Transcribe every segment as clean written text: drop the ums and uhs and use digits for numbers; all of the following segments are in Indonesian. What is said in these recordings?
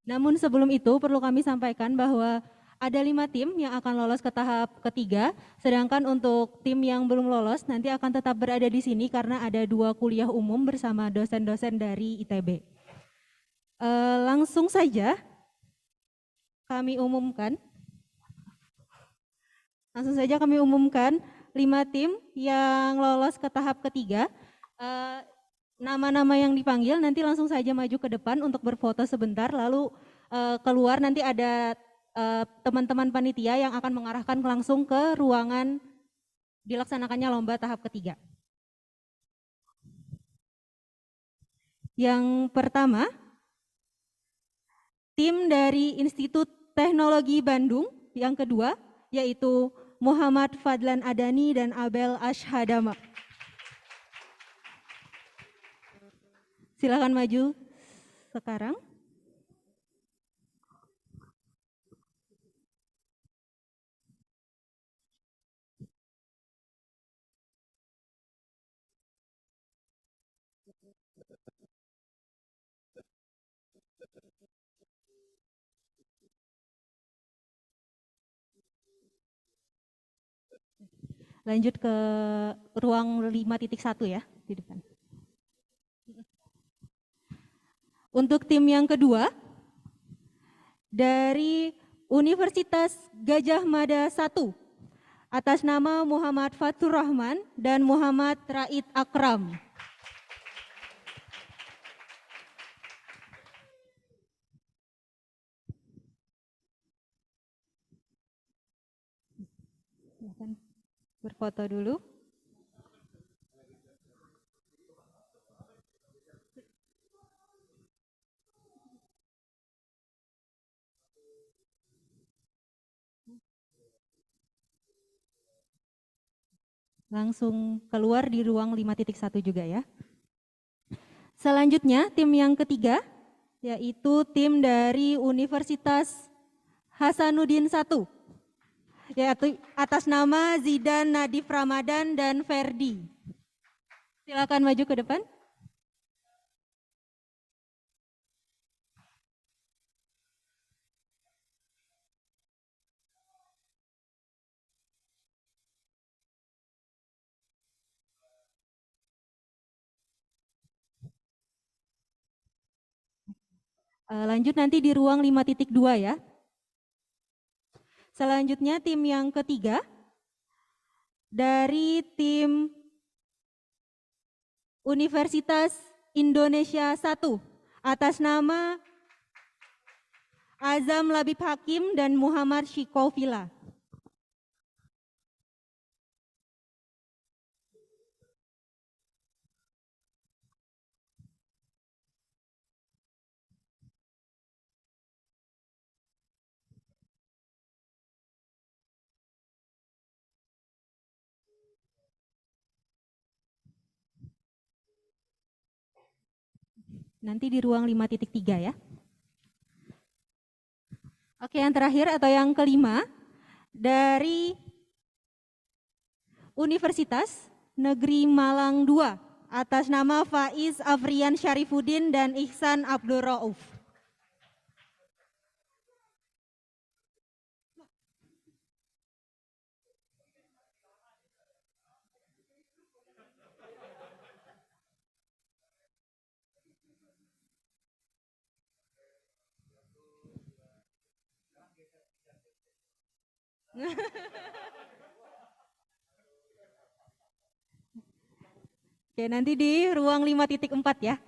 Namun sebelum itu perlu kami sampaikan bahwa ada 5 tim yang akan lolos ke tahap ketiga, sedangkan untuk tim yang belum lolos nanti akan tetap berada di sini karena ada 2 kuliah umum bersama dosen-dosen dari ITB. Langsung saja kami umumkan. Langsung saja kami umumkan 5 tim yang lolos ke tahap ketiga. Nama-nama yang dipanggil nanti langsung saja maju ke depan untuk berfoto sebentar, lalu keluar nanti ada teman-teman panitia yang akan mengarahkan langsung ke ruangan dilaksanakannya lomba tahap ketiga. Yang pertama, tim dari Institut Teknologi Bandung. Yang kedua, yaitu Muhammad Fadlan Adani dan Abel Ashhadama. Silakan maju sekarang. Lanjut ke ruang 5.1 ya, di depan. Untuk tim yang kedua, dari Universitas Gajah Mada 1, atas nama Muhammad Fatur Rahman dan Muhammad Raid Akram. Silakan berfoto dulu. Langsung keluar di ruang 5.1 juga ya. Selanjutnya tim yang ketiga, yaitu tim dari Universitas Hasanuddin 1, yaitu atas nama Zidan Nadif Ramadan dan Ferdi. Silakan maju ke depan. Lanjut nanti di ruang 5.2 ya. Selanjutnya tim yang ketiga dari tim Universitas Indonesia 1 atas nama Azam Labib Hakim dan Muhammad Shikovila. Nanti di ruang 5.3 ya. Oke, yang terakhir atau yang kelima dari Universitas Negeri Malang 2 atas nama Faiz Afrian Syarifuddin dan Ihsan Abdul Rauf. Oke, nanti di ruang 5.4 ya.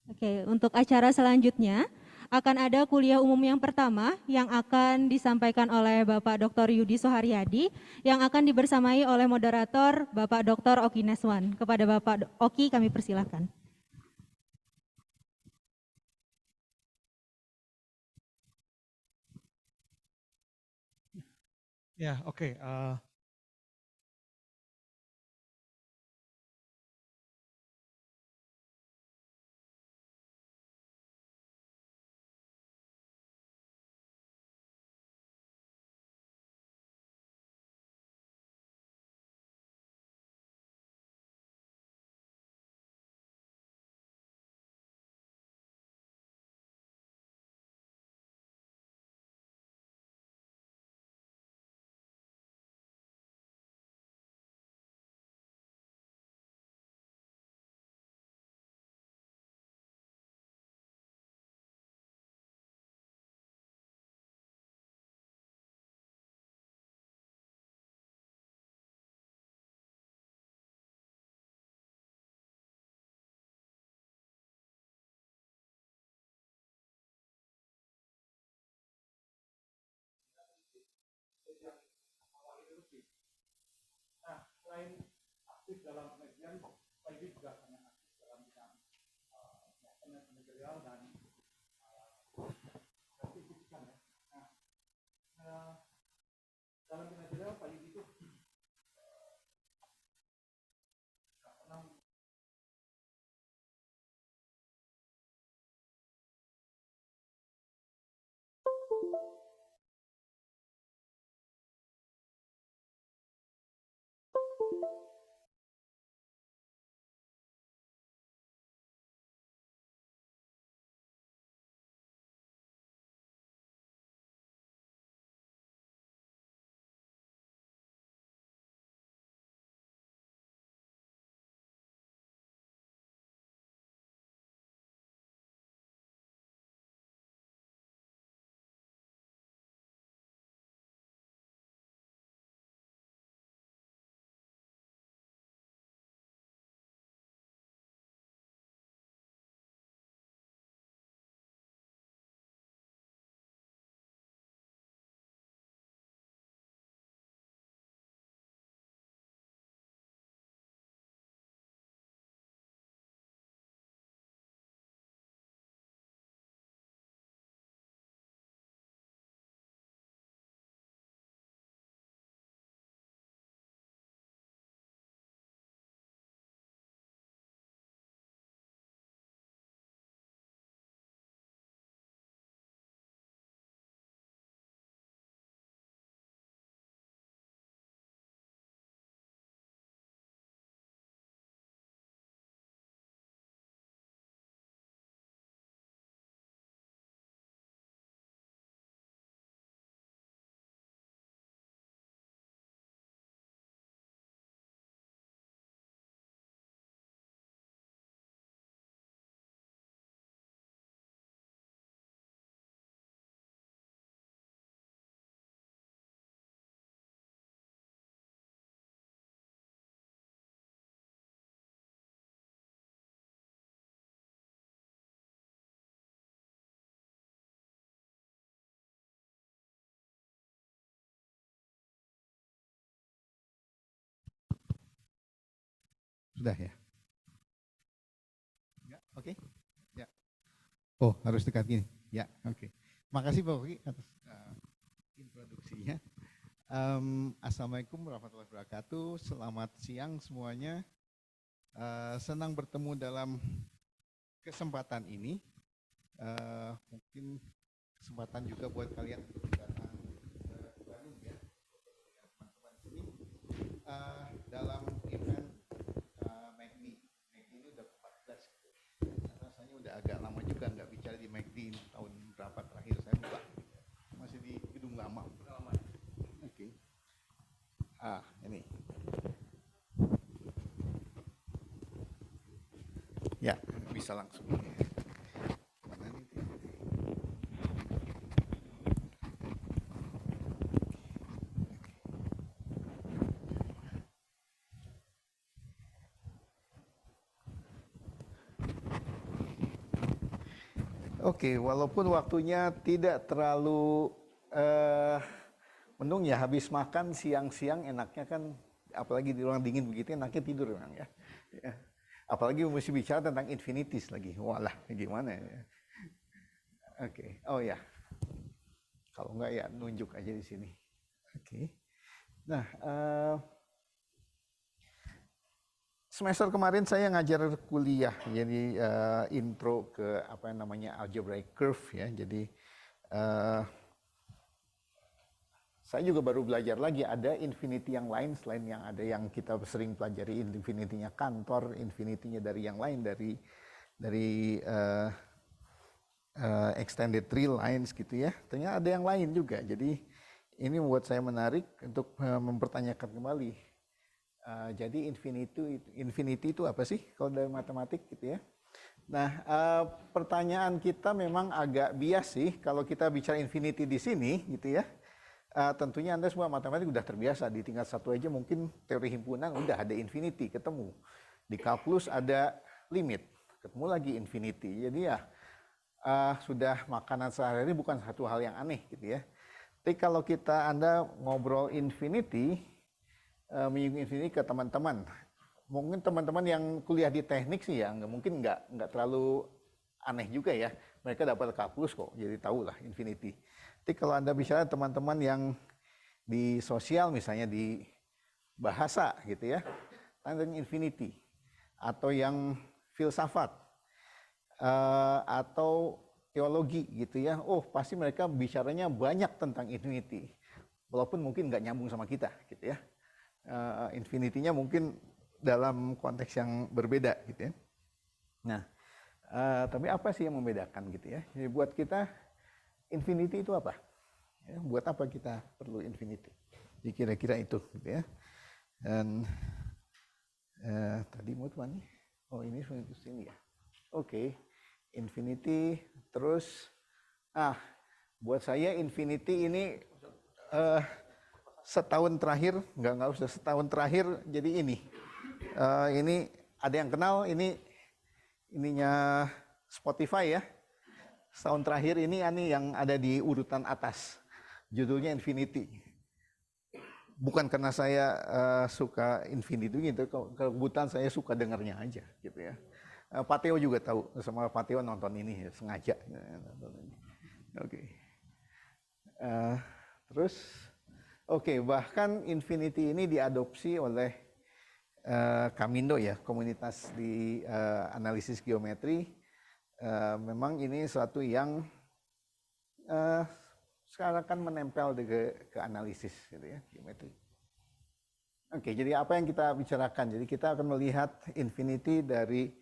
Oke, untuk acara selanjutnya akan ada kuliah umum yang pertama yang akan disampaikan oleh Bapak Dr. Yudi Soharyadi yang akan dibersamai oleh moderator Bapak Dr. Oki Neswan. Kepada Bapak Oki kami persilahkan. Ya, oke. selain aktif dalam penelitian, Pak Yudi juga sangat aktif dalam bidang material dan sertifikat. Nah, dalam material Pak Yudi itu pernah sudah ya? Ya, oke. Ya. Oh, harus dekat gini. Ya, oke. Makasih Pak Oki atas introduksinya. Assalamualaikum warahmatullahi wabarakatuh. Selamat siang semuanya. Senang bertemu dalam kesempatan ini. Mungkin kesempatan juga buat kalian untuk datang ke Bandung ya, teman-teman sini dalam event MACD. MACD ini udah 14 gitu. Rasanya udah agak lama juga nggak bicara di MACD, tahun berapa terakhir saya lupa. Masih di gedung lama. Oke. Ini. Ya, bisa langsung. Mana nih? Oke, walaupun waktunya tidak terlalu mendung ya, habis makan siang-siang enaknya kan, apalagi di ruang dingin begitu enaknya tidur memang ya. Apalagi mesti bicara tentang infinities lagi, walah gimana ya. Oke, oh ya, kalau enggak ya nunjuk aja di sini. Oke, nah semester kemarin saya ngajar kuliah, jadi intro ke apa namanya algebraic curve ya. Jadi saya juga baru belajar lagi ada infinity yang lain selain yang ada yang kita sering pelajari, infinity-nya Cantor, infinity-nya dari yang lain dari extended tree lines gitu ya. Ternyata ada yang lain juga. Jadi ini membuat saya menarik untuk mempertanyakan kembali. Jadi infinity itu apa sih kalau dari matematik gitu ya. Nah, pertanyaan kita memang agak bias sih kalau kita bicara infinity di sini gitu ya. Tentunya Anda semua matematik udah terbiasa, di tingkat satu aja mungkin teori himpunan udah ada infinity ketemu. Di kalkulus ada limit, ketemu lagi infinity. Jadi ya sudah makanan sehari-hari bukan satu hal yang aneh gitu ya. Tapi kalau Anda ngobrol infinity, menyinggung infinity ke teman-teman. Mungkin teman-teman yang kuliah di teknik sih ya, mungkin nggak terlalu aneh juga ya. Mereka dapat kalkulus kok, jadi tahu lah infinity. Tapi kalau Anda bicara teman-teman yang di sosial misalnya di bahasa gitu ya, tentang infinity. Atau yang filsafat, atau teologi gitu ya, oh pasti mereka bicaranya banyak tentang infinity. Walaupun mungkin nggak nyambung sama kita gitu ya. Infinity-nya mungkin dalam konteks yang berbeda gitu ya. Nah, tapi apa sih yang membedakan gitu ya? Jadi buat kita infinity itu apa? Ya, buat apa kita perlu infinity? Jadi kira-kira itu gitu ya. Dan tadi mau mana? Oh ini sini ya. Oke, infinity terus buat saya infinity ini setahun terakhir nggak usah setahun terakhir jadi ini ada yang kenal ininya Spotify ya. Setahun terakhir ini yang ada di urutan atas judulnya Infinity. Bukan karena saya suka Infinity gitu, kebetulan saya suka dengarnya aja gitu ya. Pak Teo juga tahu, sama Pak Teo nonton ini ya, sengaja nonton ini. Oke. Terus bahkan Infinity ini diadopsi oleh Kamindo ya, komunitas di analisis geometri. Memang ini suatu yang sekarang kan menempel ke analisis gitu ya, geometri. Oke, jadi apa yang kita bicarakan? Jadi kita akan melihat infinity dari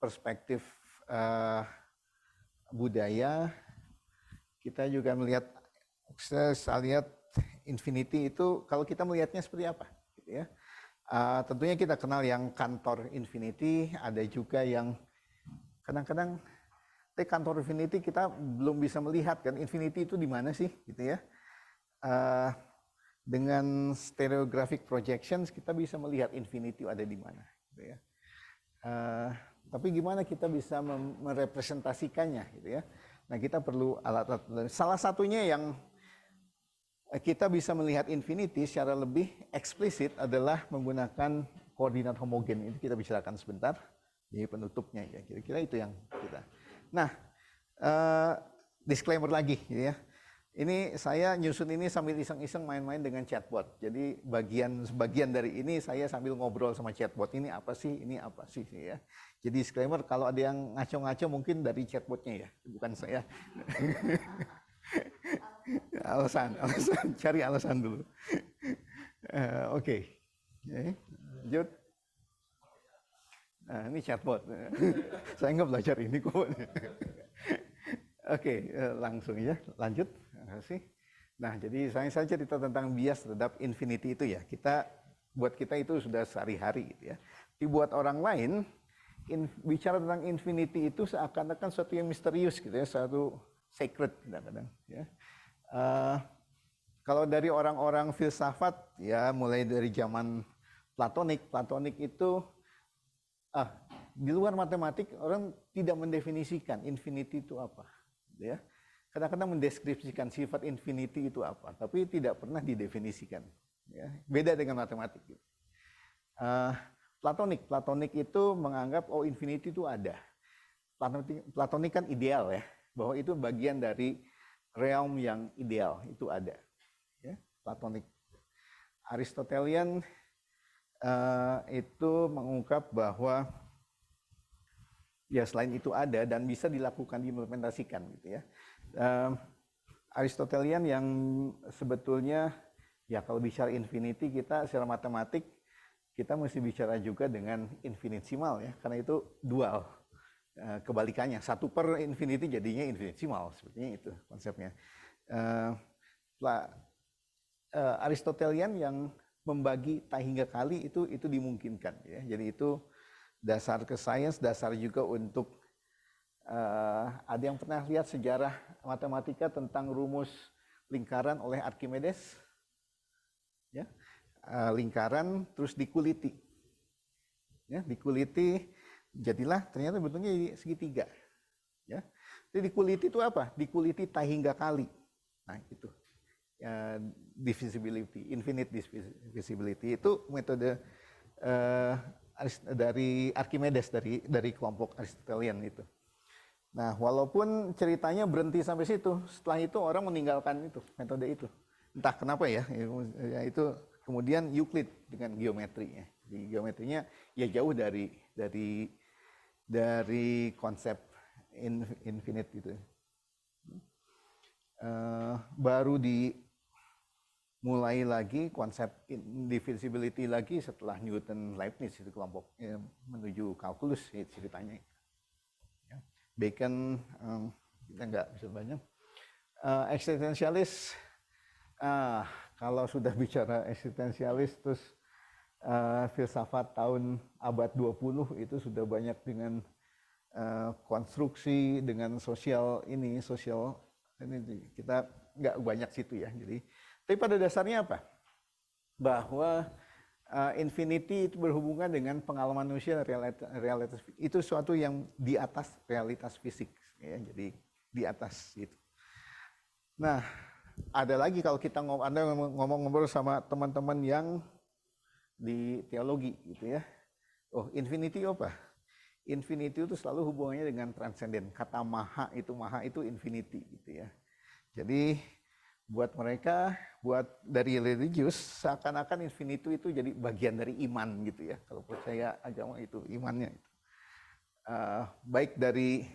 perspektif budaya. Kita juga melihat, saya lihat infinity itu kalau kita melihatnya seperti apa gitu ya. Tentunya kita kenal yang kantor infinity, ada juga yang kadang-kadang kantor infinity kita belum bisa melihat kan infinity itu di mana sih gitu ya. Dengan stereographic projections kita bisa melihat infinity ada di mana gitu ya. Tapi gimana kita bisa merepresentasikannya gitu ya. Nah, kita perlu alat-alat. Salah satunya yang kita bisa melihat infinity secara lebih eksplisit adalah menggunakan koordinat homogen. Ini kita bicarakan sebentar. Jadi penutupnya ya, kira-kira itu yang kita. Nah, disclaimer lagi gitu ya. Ini saya nyusun ini sambil iseng-iseng main-main dengan chatbot. Jadi bagian dari ini saya sambil ngobrol sama chatbot. Ini apa sih ya. Jadi disclaimer kalau ada yang ngaco-ngaco mungkin dari chatbotnya ya, bukan saya. alasan, cari alasan dulu. Oke. Lanjut. Nah, ini chatbot. Saya nggak belajar ini kok. Oke, langsung ya, lanjut. Terima kasih. Nah, jadi saya cerita tentang bias terhadap infinity itu ya. Buat kita itu sudah sehari-hari gitu ya. Tapi buat orang lain, bicara tentang infinity itu seakan-akan sesuatu yang misterius gitu ya, suatu sacred kadang-kadang ya. Kalau dari orang-orang filsafat ya, mulai dari zaman Platonik itu di luar matematik orang tidak mendefinisikan infinity itu apa, ya. Kadang-kadang mendeskripsikan sifat infinity itu apa, tapi tidak pernah didefinisikan. Ya. Beda dengan matematik. Platonik itu menganggap infinity itu ada. Platonik kan ideal ya, bahwa itu bagian dari realm yang ideal itu ada. Ya, Platonik. Aristotelian itu mengungkap bahwa ya selain itu ada dan bisa dilakukan, diimplementasikan gitu ya. Aristotelian yang sebetulnya ya kalau bicara infinity kita secara matematik kita mesti bicara juga dengan infinitesimal ya, karena itu dual. Kebalikannya, 1/infinity jadinya infinitesimal, sepertinya itu konsepnya. Aristotelian yang membagi tak hingga kali itu dimungkinkan ya. Jadi itu dasar ke sains, dasar juga untuk ada yang pernah lihat sejarah matematika tentang rumus lingkaran oleh Archimedes? Ya, lingkaran terus dikuliti, ya, dikuliti jadilah ternyata bentuknya jadi segitiga. Ya, jadi dikuliti itu apa? Dikuliti tak hingga kali. Nah itu, divisibility, infinite divisibility itu metode dari Archimedes, dari kelompok Aristotelian itu. Nah, walaupun ceritanya berhenti sampai situ, setelah itu orang meninggalkan itu, metode itu. Entah kenapa ya, itu kemudian Euclid dengan geometri. Jadi geometrinya ya jauh dari konsep infinite itu. Baru dimulai lagi konsep indivisibility lagi setelah Newton Leibniz itu kelompok menuju kalkulus ceritanya. Bacon kita nggak bisa banyak. Eksistensialis, kalau sudah bicara eksistensialis terus filsafat tahun abad 20 itu sudah banyak dengan konstruksi, dengan sosial ini kita nggak banyak situ ya. Jadi, tapi pada dasarnya apa? Bahwa infinity itu berhubungan dengan pengalaman manusia, realitas itu suatu yang di atas realitas fisik, ya, jadi di atas gitu. Nah, ada lagi kalau kita ngomong-ngobrol sama teman-teman yang di teologi gitu ya. Oh, infinity apa? Infinity itu selalu hubungannya dengan transenden. Kata maha itu infinity gitu ya. Jadi buat mereka, buat dari religius, seakan-akan infinity itu jadi bagian dari iman gitu ya. Kalau percaya agama itu imannya itu. Baik dari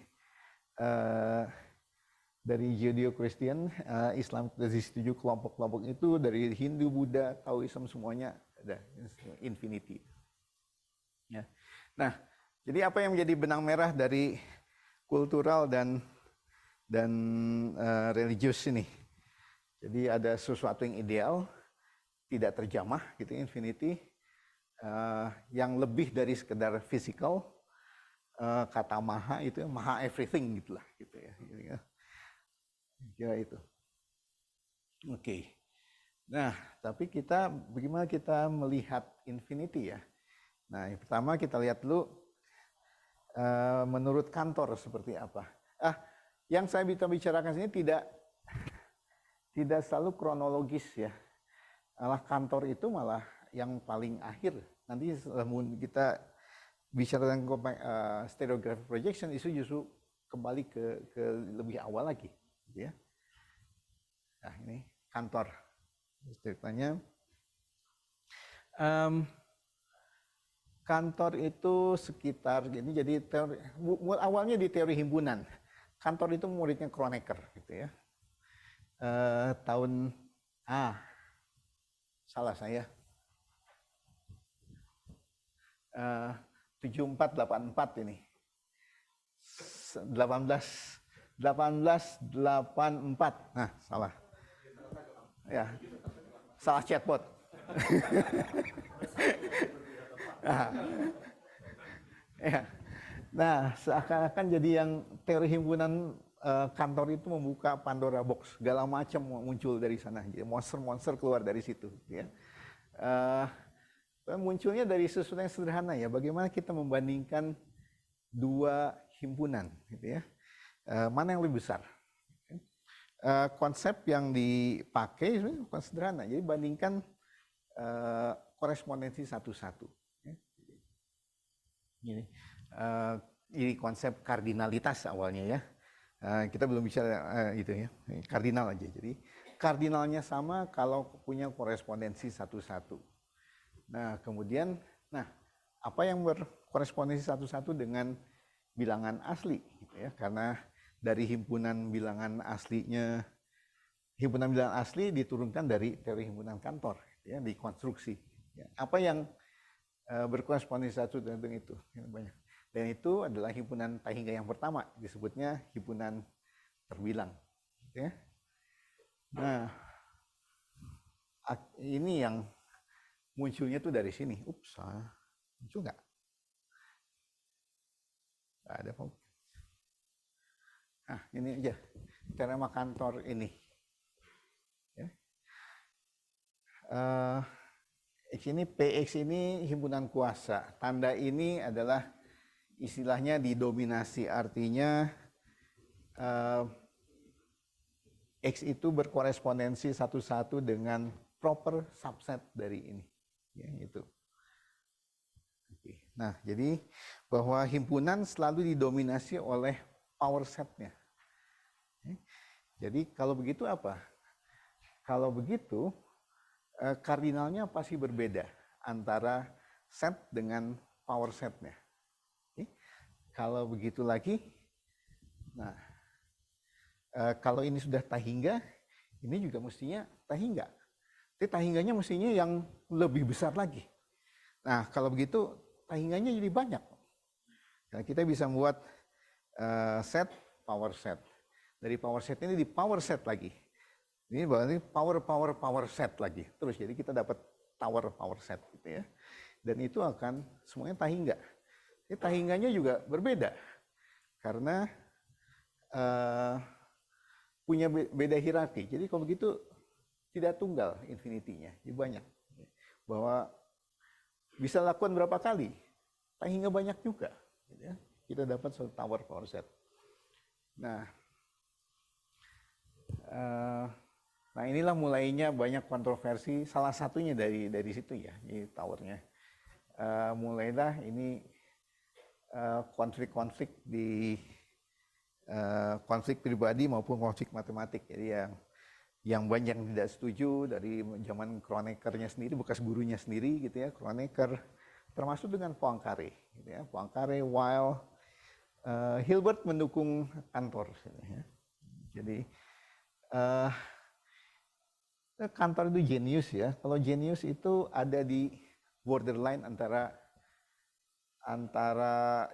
Judeo-Christian, Islam dari 7 kelompok-kelompok itu, dari Hindu, Buddha, Taoism semuanya ada infinity. Ya. Nah, jadi apa yang menjadi benang merah dari kultural dan religius ini? Jadi ada sesuatu yang ideal, tidak terjamah gitu, infinity, yang lebih dari sekedar physical, kata maha itu maha everything gitulah gitu ya. Kira itu. Oke. Nah, tapi bagaimana kita melihat infinity ya? Nah, yang pertama kita lihat dulu menurut Cantor seperti apa. Yang saya bicarakan sini tidak selalu kronologis ya. Malah Cantor itu malah yang paling akhir. Nanti setelah kita bicara tentang stereographic projection, itu justru kembali ke lebih awal lagi. Gitu ya. Nah, ini Cantor. Ceritanya. Cantor itu sekitar, jadi awalnya di teori himpunan. Cantor itu muridnya Kronecker gitu ya. Salah saya. 7484 ini. 1884. Nah, salah. Ya. Salah chatbot. Nah, seakan-akan jadi yang teori himpunan Cantor itu membuka Pandora box, segala macam muncul dari sana, jadi monster-monster keluar dari situ. Ya. Munculnya dari sesuatu yang sederhana ya, bagaimana kita membandingkan dua himpunan, gitu ya, mana yang lebih besar. Konsep yang dipakai bukan sederhana, jadi bandingkan korespondensi satu-satu. Ini konsep kardinalitas awalnya ya. Kita belum bicara itu ya, kardinal aja. Jadi kardinalnya sama kalau punya korespondensi satu-satu. Nah kemudian, apa yang berkorespondensi satu-satu dengan bilangan asli, gitu ya? Karena dari himpunan bilangan aslinya, himpunan bilangan asli diturunkan dari teori himpunan Cantor, ya, dikonstruksi. Ya. Apa yang berkorespondensi satu dengan itu? Banyak. Dan itu adalah himpunan Taihingga yang pertama, disebutnya himpunan terbilang. Ya. Nah, ini yang munculnya tuh dari sini. Muncul nggak? Nggak ada apa. Ini aja, teorema Cantor ini. Ya. X ini, PX ini himpunan kuasa. Tanda ini adalah istilahnya didominasi, artinya X itu berkorespondensi satu-satu dengan proper subset dari ini. Ya, itu. Oke. Nah, jadi bahwa himpunan selalu didominasi oleh power setnya. Jadi kalau begitu apa? Kalau begitu, kardinalnya pasti berbeda antara set dengan power setnya. Kalau begitu lagi, nah kalau ini sudah tahingga, ini juga mestinya tahingga. Tapi tahingganya mestinya yang lebih besar lagi. Nah kalau begitu tahingganya jadi banyak. Nah, kita bisa membuat set, power set. Dari power set ini di power set lagi. Ini berarti power set lagi. Terus jadi kita dapat power set gitu ya. Dan itu akan semuanya tahingga. Ini tahingganya juga berbeda. Karena punya beda hierarki. Jadi kalau begitu tidak tunggal infinity-nya, jadi banyak. Bahwa bisa lakukan berapa kali? Tahingga banyak juga. Gitu ya. Kita dapat satu power set. Nah, nah inilah mulainya banyak kontroversi. Salah satunya dari situ ya, ini towernya. Mulailah ini konflik-konflik di konflik pribadi maupun konflik matematik. Jadi yang banyak yang tidak setuju dari zaman Kronekernya sendiri, bekas gurunya sendiri gitu ya, Kroneker, termasuk dengan Poincaré, gitu ya, Poincaré, Weil, Hilbert mendukung Cantor. Ya. Jadi Cantor itu genius ya. Kalau genius itu ada di borderline antara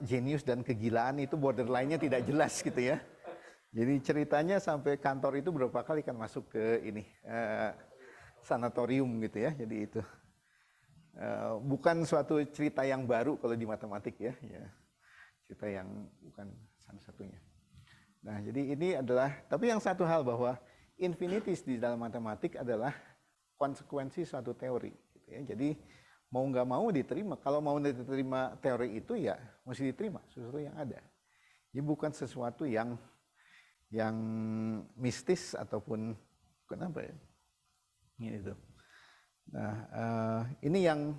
genius dan kegilaan, itu borderline-nya tidak jelas gitu ya. Jadi ceritanya sampai Cantor itu berapa kali kan masuk ke ini sanatorium gitu ya. Jadi itu bukan suatu cerita yang baru kalau di matematik ya. Cerita yang bukan satu-satunya. Nah jadi ini adalah, tapi yang satu hal bahwa infinities di dalam matematik adalah konsekuensi suatu teori. Gitu ya. Jadi mau nggak mau diterima. Kalau mau diterima teori itu ya mesti diterima sesuatu yang ada. Jadi bukan sesuatu yang mistis ataupun bukan apa ya. Ini itu. Nah ini yang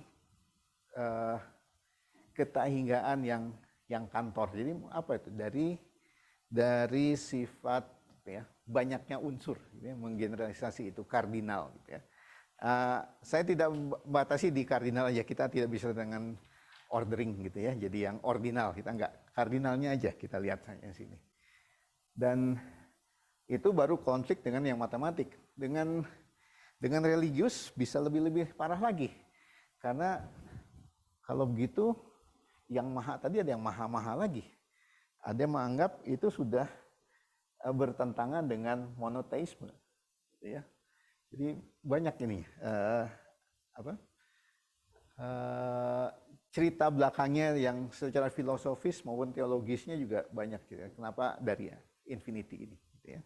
ketahinggaan yang Cantor. Jadi apa itu? Dari sifat ya, banyaknya unsur, gitu ya, menggeneralisasi itu kardinal. Gitu ya. Saya tidak batasi di kardinal aja, kita tidak bisa dengan ordering gitu ya. Jadi yang ordinal kita enggak, kardinalnya aja kita lihat saja sini. Dan itu baru konflik dengan yang matematik. Dengan religius bisa lebih parah lagi. Karena kalau begitu yang maha tadi ada yang maha lagi. Ada yang menganggap itu sudah bertentangan dengan monoteisme. Gitu ya. Jadi banyak ini cerita belakangnya yang secara filosofis maupun teologisnya juga banyak. Gitu ya. Kenapa dari infinity ini? Gitu ya.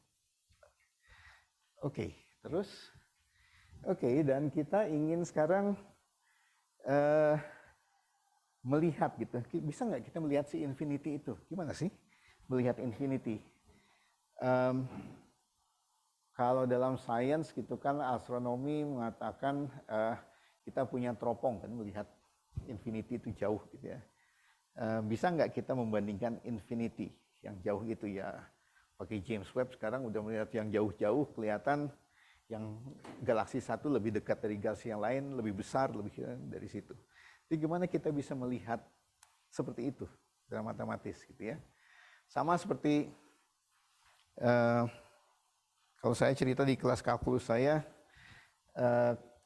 Oke, terus dan kita ingin sekarang melihat gitu. Bisa nggak kita melihat si infinity itu? Gimana sih melihat infinity? Kalau dalam sains gitu kan, astronomi mengatakan kita punya teropong kan melihat infinity itu jauh gitu ya. Bisa nggak kita membandingkan infinity yang jauh itu ya pakai James Webb sekarang udah melihat yang jauh-jauh kelihatan yang galaksi satu lebih dekat dari galaksi yang lain, lebih besar, lebih dari situ. Jadi gimana kita bisa melihat seperti itu dalam matematis gitu ya. Sama seperti kalau saya cerita di kelas kalkulus saya,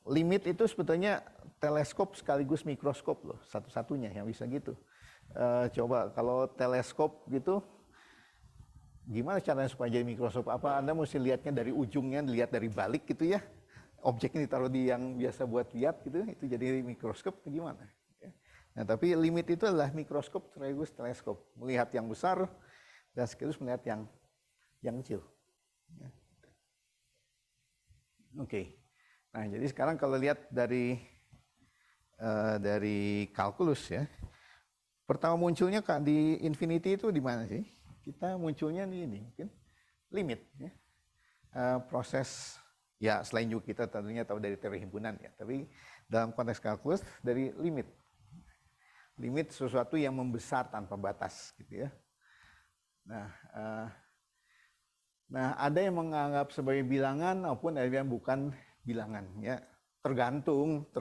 limit itu sebetulnya teleskop sekaligus mikroskop loh, satu-satunya yang bisa gitu. Coba kalau teleskop gitu, gimana caranya supaya jadi mikroskop? Apa Anda mesti lihatnya dari ujungnya, dilihat dari balik gitu ya? Objeknya ditaruh di yang biasa buat lihat gitu, itu jadi mikroskop atau gimana? Nah tapi limit itu adalah mikroskop sekaligus teleskop, melihat yang besar dan sekaligus melihat yang kecil. Oke. Nah, jadi sekarang kalau lihat dari kalkulus ya, pertama munculnya di infinity itu di mana sih? Kita munculnya di ini, mungkin limit. Ya. proses, ya selain juga kita tentunya tahu dari teori himpunan ya, tapi dalam konteks kalkulus dari limit. Limit sesuatu yang membesar tanpa batas gitu ya. Nah, ada yang menganggap sebagai bilangan maupun ada yang bukan bilangan ya. Tergantung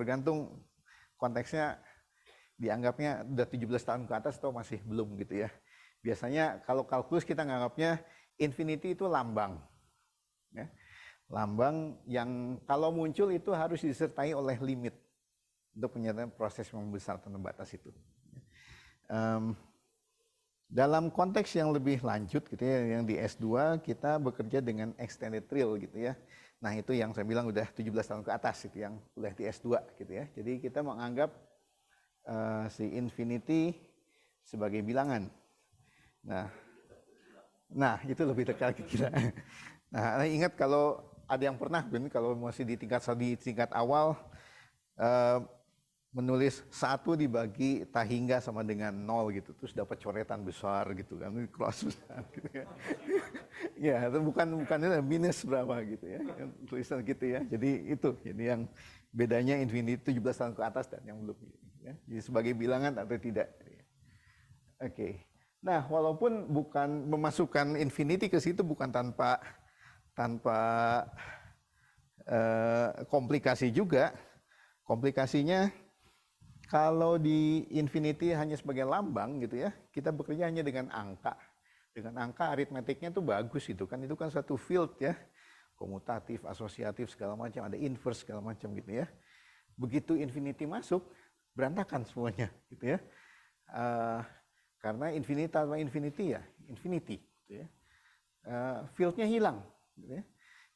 konteksnya, dianggapnya udah 17 tahun ke atas atau masih belum gitu ya. Biasanya kalau kalkulus kita menganggapnya infinity itu lambang. Ya. Lambang yang kalau muncul itu harus disertai oleh limit untuk menyatakan proses membesar tanpa batas itu. Dalam konteks yang lebih lanjut gitu ya, yang di S2 kita bekerja dengan extended real gitu ya. Nah, itu yang saya bilang udah 17 tahun ke atas itu yang kuliah di S2 gitu ya. Jadi kita menganggap si infinity sebagai bilangan. Nah, itu lebih dekat ke kita. Nah, ingat kalau ada yang pernah, kalau masih di tingkat awal, menulis 1 dibagi tahingga sama dengan 0 gitu, terus dapat coretan besar gitu kan, cross besar gitu ya. Ya, itu bukan minus berapa gitu ya, tulisan gitu ya. Jadi itu, jadi yang bedanya infinity 17 tahun ke atas dan yang belum. Ya. Jadi sebagai bilangan atau tidak. Oke. Nah, walaupun bukan memasukkan infinity ke situ bukan tanpa komplikasi juga. Komplikasinya kalau di infinity hanya sebagai lambang gitu ya, kita bekerja hanya dengan angka. Dengan angka aritmetiknya itu bagus itu kan satu field ya, komutatif, asosiatif segala macam, ada inverse segala macam gitu ya. Begitu infinity masuk, berantakan semuanya gitu ya. Karena infinity tanpa infinity ya infinity gitu ya. Fieldnya hilang gitu ya.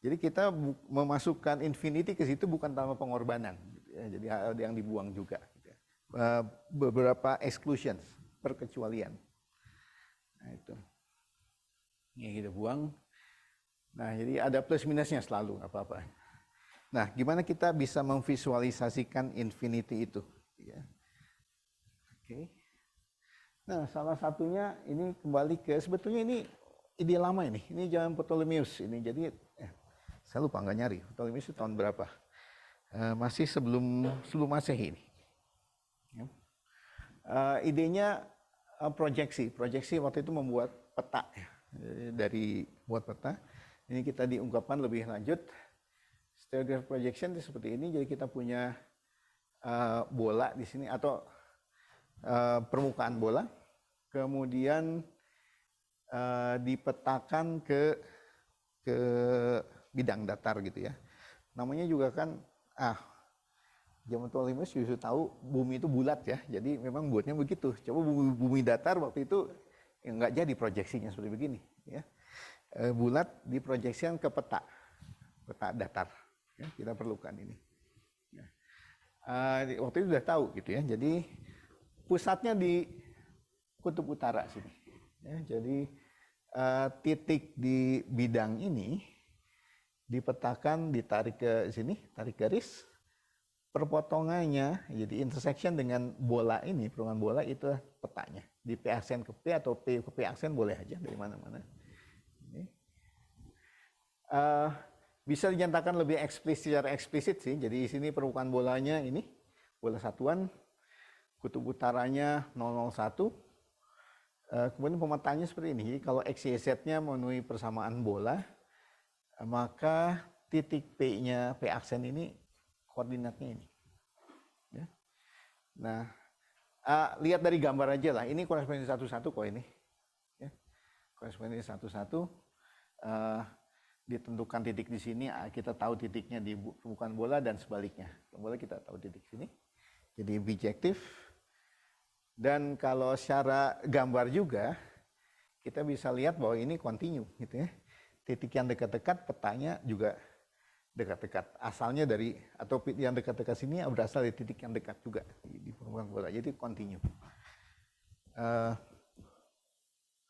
Jadi kita memasukkan infinity ke situ bukan tanpa pengorbanan gitu ya. Jadi ada yang dibuang juga gitu ya. Beberapa exclusions, perkecualian. Nah, itu. Ini kita buang. Nah, jadi ada plus minusnya selalu apa-apa. Nah, gimana kita bisa memvisualisasikan infinity itu ya. Oke. Nah, salah satunya ini kembali ke, sebetulnya ini ide lama ini zaman Ptolemeus ini. Jadi saya lupa nggak nyari Ptolemeus itu tahun berapa, masih sebelum Masehi ini ya. Idenya proyeksi waktu itu membuat peta ya. Dari buat peta ini kita diungkapkan lebih lanjut. Stereographic projection itu seperti ini. Jadi kita punya bola di sini atau permukaan bola, kemudian dipetakan ke bidang datar gitu ya. Namanya juga kan zaman Ptolemeus justru tahu bumi itu bulat ya. Jadi memang buatnya begitu. Coba bumi datar waktu itu nggak jadi proyeksinya seperti begini ya. Bulat diproyeksikan ke peta datar ya, kita perlukan ini ya. Waktu itu sudah tahu gitu ya. Jadi pusatnya di kutub utara sini ya. Jadi titik di bidang ini dipetakan, ditarik ke sini, tarik garis, perpotongannya jadi intersection dengan bola ini, perungan bola itu petanya. Di P aksen ke P atau P ke P aksen boleh aja dari mana-mana. Bisa dinyatakan lebih secara eksplisit sih. Jadi di sini permukaan bolanya ini bola satuan, kutub utaranya 001. Kemudian pemetanya seperti ini. Jadi kalau X, Y, Z-nya memenuhi persamaan bola, maka titik P-nya, P aksen ini koordinatnya ini. Ya. Nah, lihat dari gambar aja lah. Ini korespondensi 1-1 kok ini. Ya. Korespondensi 1-1. Ditentukan titik di sini, kita tahu titiknya di permukaan bola dan sebaliknya. Bola kita tahu titik sini. Jadi bijektif. Dan kalau secara gambar juga, kita bisa lihat bahwa ini kontinu gitu ya. Titik yang dekat-dekat, petanya juga dekat-dekat. Asalnya dari, atau yang dekat-dekat sini berasal dari titik yang dekat juga di permukaan bola. Jadi kontinu.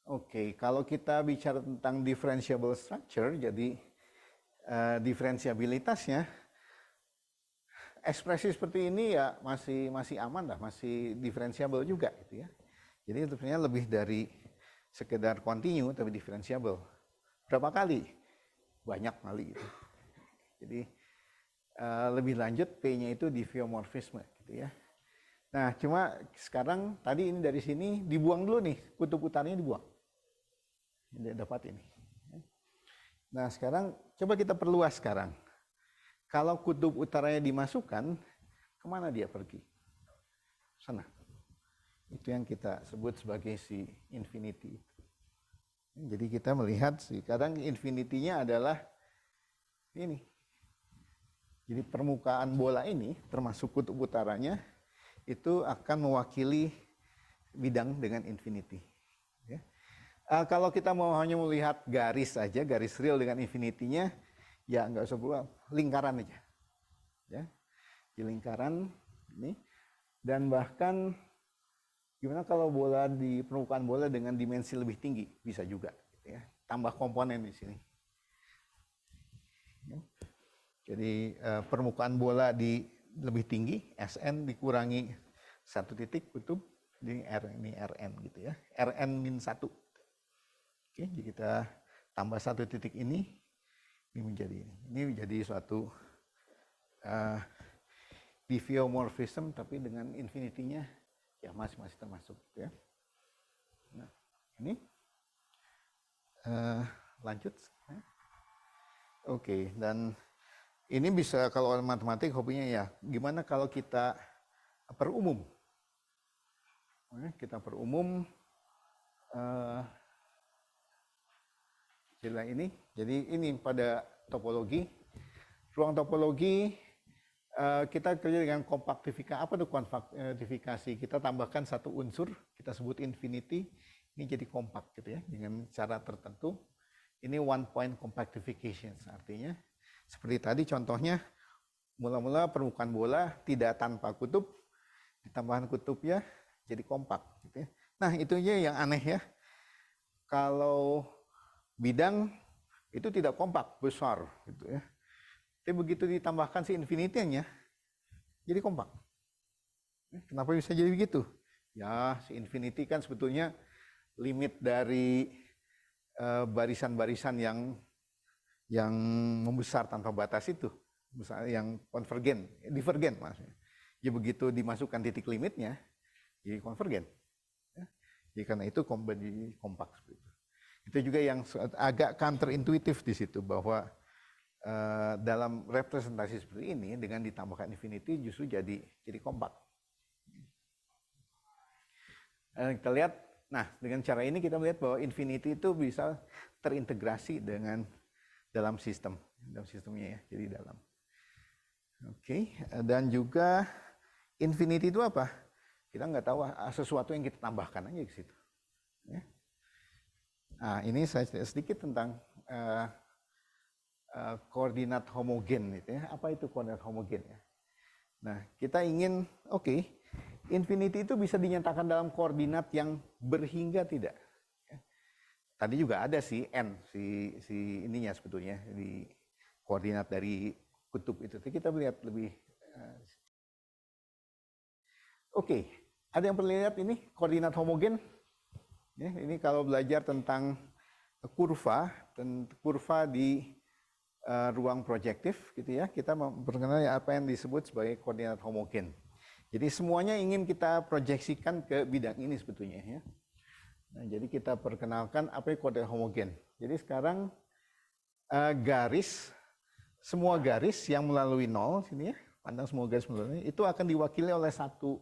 Oke, kalau kita bicara tentang differentiable structure, jadi diferensiabilitasnya, ekspresi seperti ini ya masih aman lah, masih diferensiable juga gitu ya. Jadi itu sebenarnya lebih dari sekedar kontinu tapi diferensiable. Berapa kali banyak kali gitu. Jadi lebih lanjut P-nya itu diffeomorphisme gitu ya. Nah, cuma sekarang tadi ini dari sini dibuang dulu nih, kutub utaranya dibuang. Ini dapat ini. Nah, sekarang coba kita perluas sekarang. Kalau kutub utaranya dimasukkan, kemana dia pergi? Sana. Itu yang kita sebut sebagai si infinity. Jadi kita melihat sekarang infinity-nya adalah ini. Jadi permukaan bola ini, termasuk kutub utaranya, itu akan mewakili bidang dengan infinity. Ya. Kalau kita mau hanya melihat garis saja, garis real dengan infinity-nya, ya nggak usah buat lingkaran aja. Ya. Di lingkaran ini, dan bahkan gimana kalau bola di permukaan bola dengan dimensi lebih tinggi, bisa juga. Gitu ya. Tambah komponen di sini. Ya. Jadi permukaan bola di lebih tinggi, Sn dikurangi 1 titik kutub, ini Rn gitu ya, Rn min 1. Oke, jadi kita tambah 1 titik ini menjadi suatu diffeomorphism, tapi dengan infinity-nya ya masih termasuk gitu ya. Nah, ini lanjut. Oke, dan ini bisa kalau matematik hobinya ya, gimana kalau kita perumum? Kita perumum ini. Jadi ini pada topologi, ruang topologi kita kerja dengan kompaktifikasi. Apa itu kompaktifikasi? Kita tambahkan 1 unsur, kita sebut infinity, ini jadi kompak gitu ya, dengan cara tertentu. Ini one point compactification, artinya seperti tadi contohnya, mula-mula permukaan bola tidak tanpa kutub, ditambahkan kutubnya jadi kompak. Gitu ya. Nah itu aja yang aneh ya. Kalau bidang itu tidak kompak, besar. Gitu ya. Tapi begitu ditambahkan si infinity-nya, jadi kompak. Kenapa bisa jadi begitu? Ya si infinity kan sebetulnya limit dari barisan-barisan yang membesar tanpa batas itu, misalnya yang divergen maksudnya. Ya begitu dimasukkan titik limitnya, jadi konvergen. Ya. Jadi karena itu jadi kompak seperti itu. Itu juga yang agak counterintuitif di situ, bahwa dalam representasi seperti ini dengan ditambahkan infinity justru jadi kompak. Kita lihat, nah dengan cara ini kita melihat bahwa infinity itu bisa terintegrasi dalam sistemnya ya, jadi dalam. Oke, dan juga infinity itu apa? Kita nggak tahu, sesuatu yang kita tambahkan aja ke situ. Ya. Nah, ini saya sedikit tentang koordinat homogen gitu ya. Apa itu koordinat homogen ya? Nah, kita ingin infinity itu bisa dinyatakan dalam koordinat yang berhingga tidak. Tadi juga ada si n, si ininya sebetulnya di koordinat dari kutub itu. Tapi kita lihat lebih. Ada yang perlu lihat ini koordinat homogen. Ya, ini kalau belajar tentang kurva di ruang projektif, gitu ya. Kita memperkenalkan apa yang disebut sebagai koordinat homogen. Jadi semuanya ingin kita proyeksikan ke bidang ini sebetulnya, ya. Nah, jadi kita perkenalkan apa itu koordinat homogen. Jadi sekarang semua garis yang melalui 0 sini ya, pandang semua garis melalui itu akan diwakili oleh satu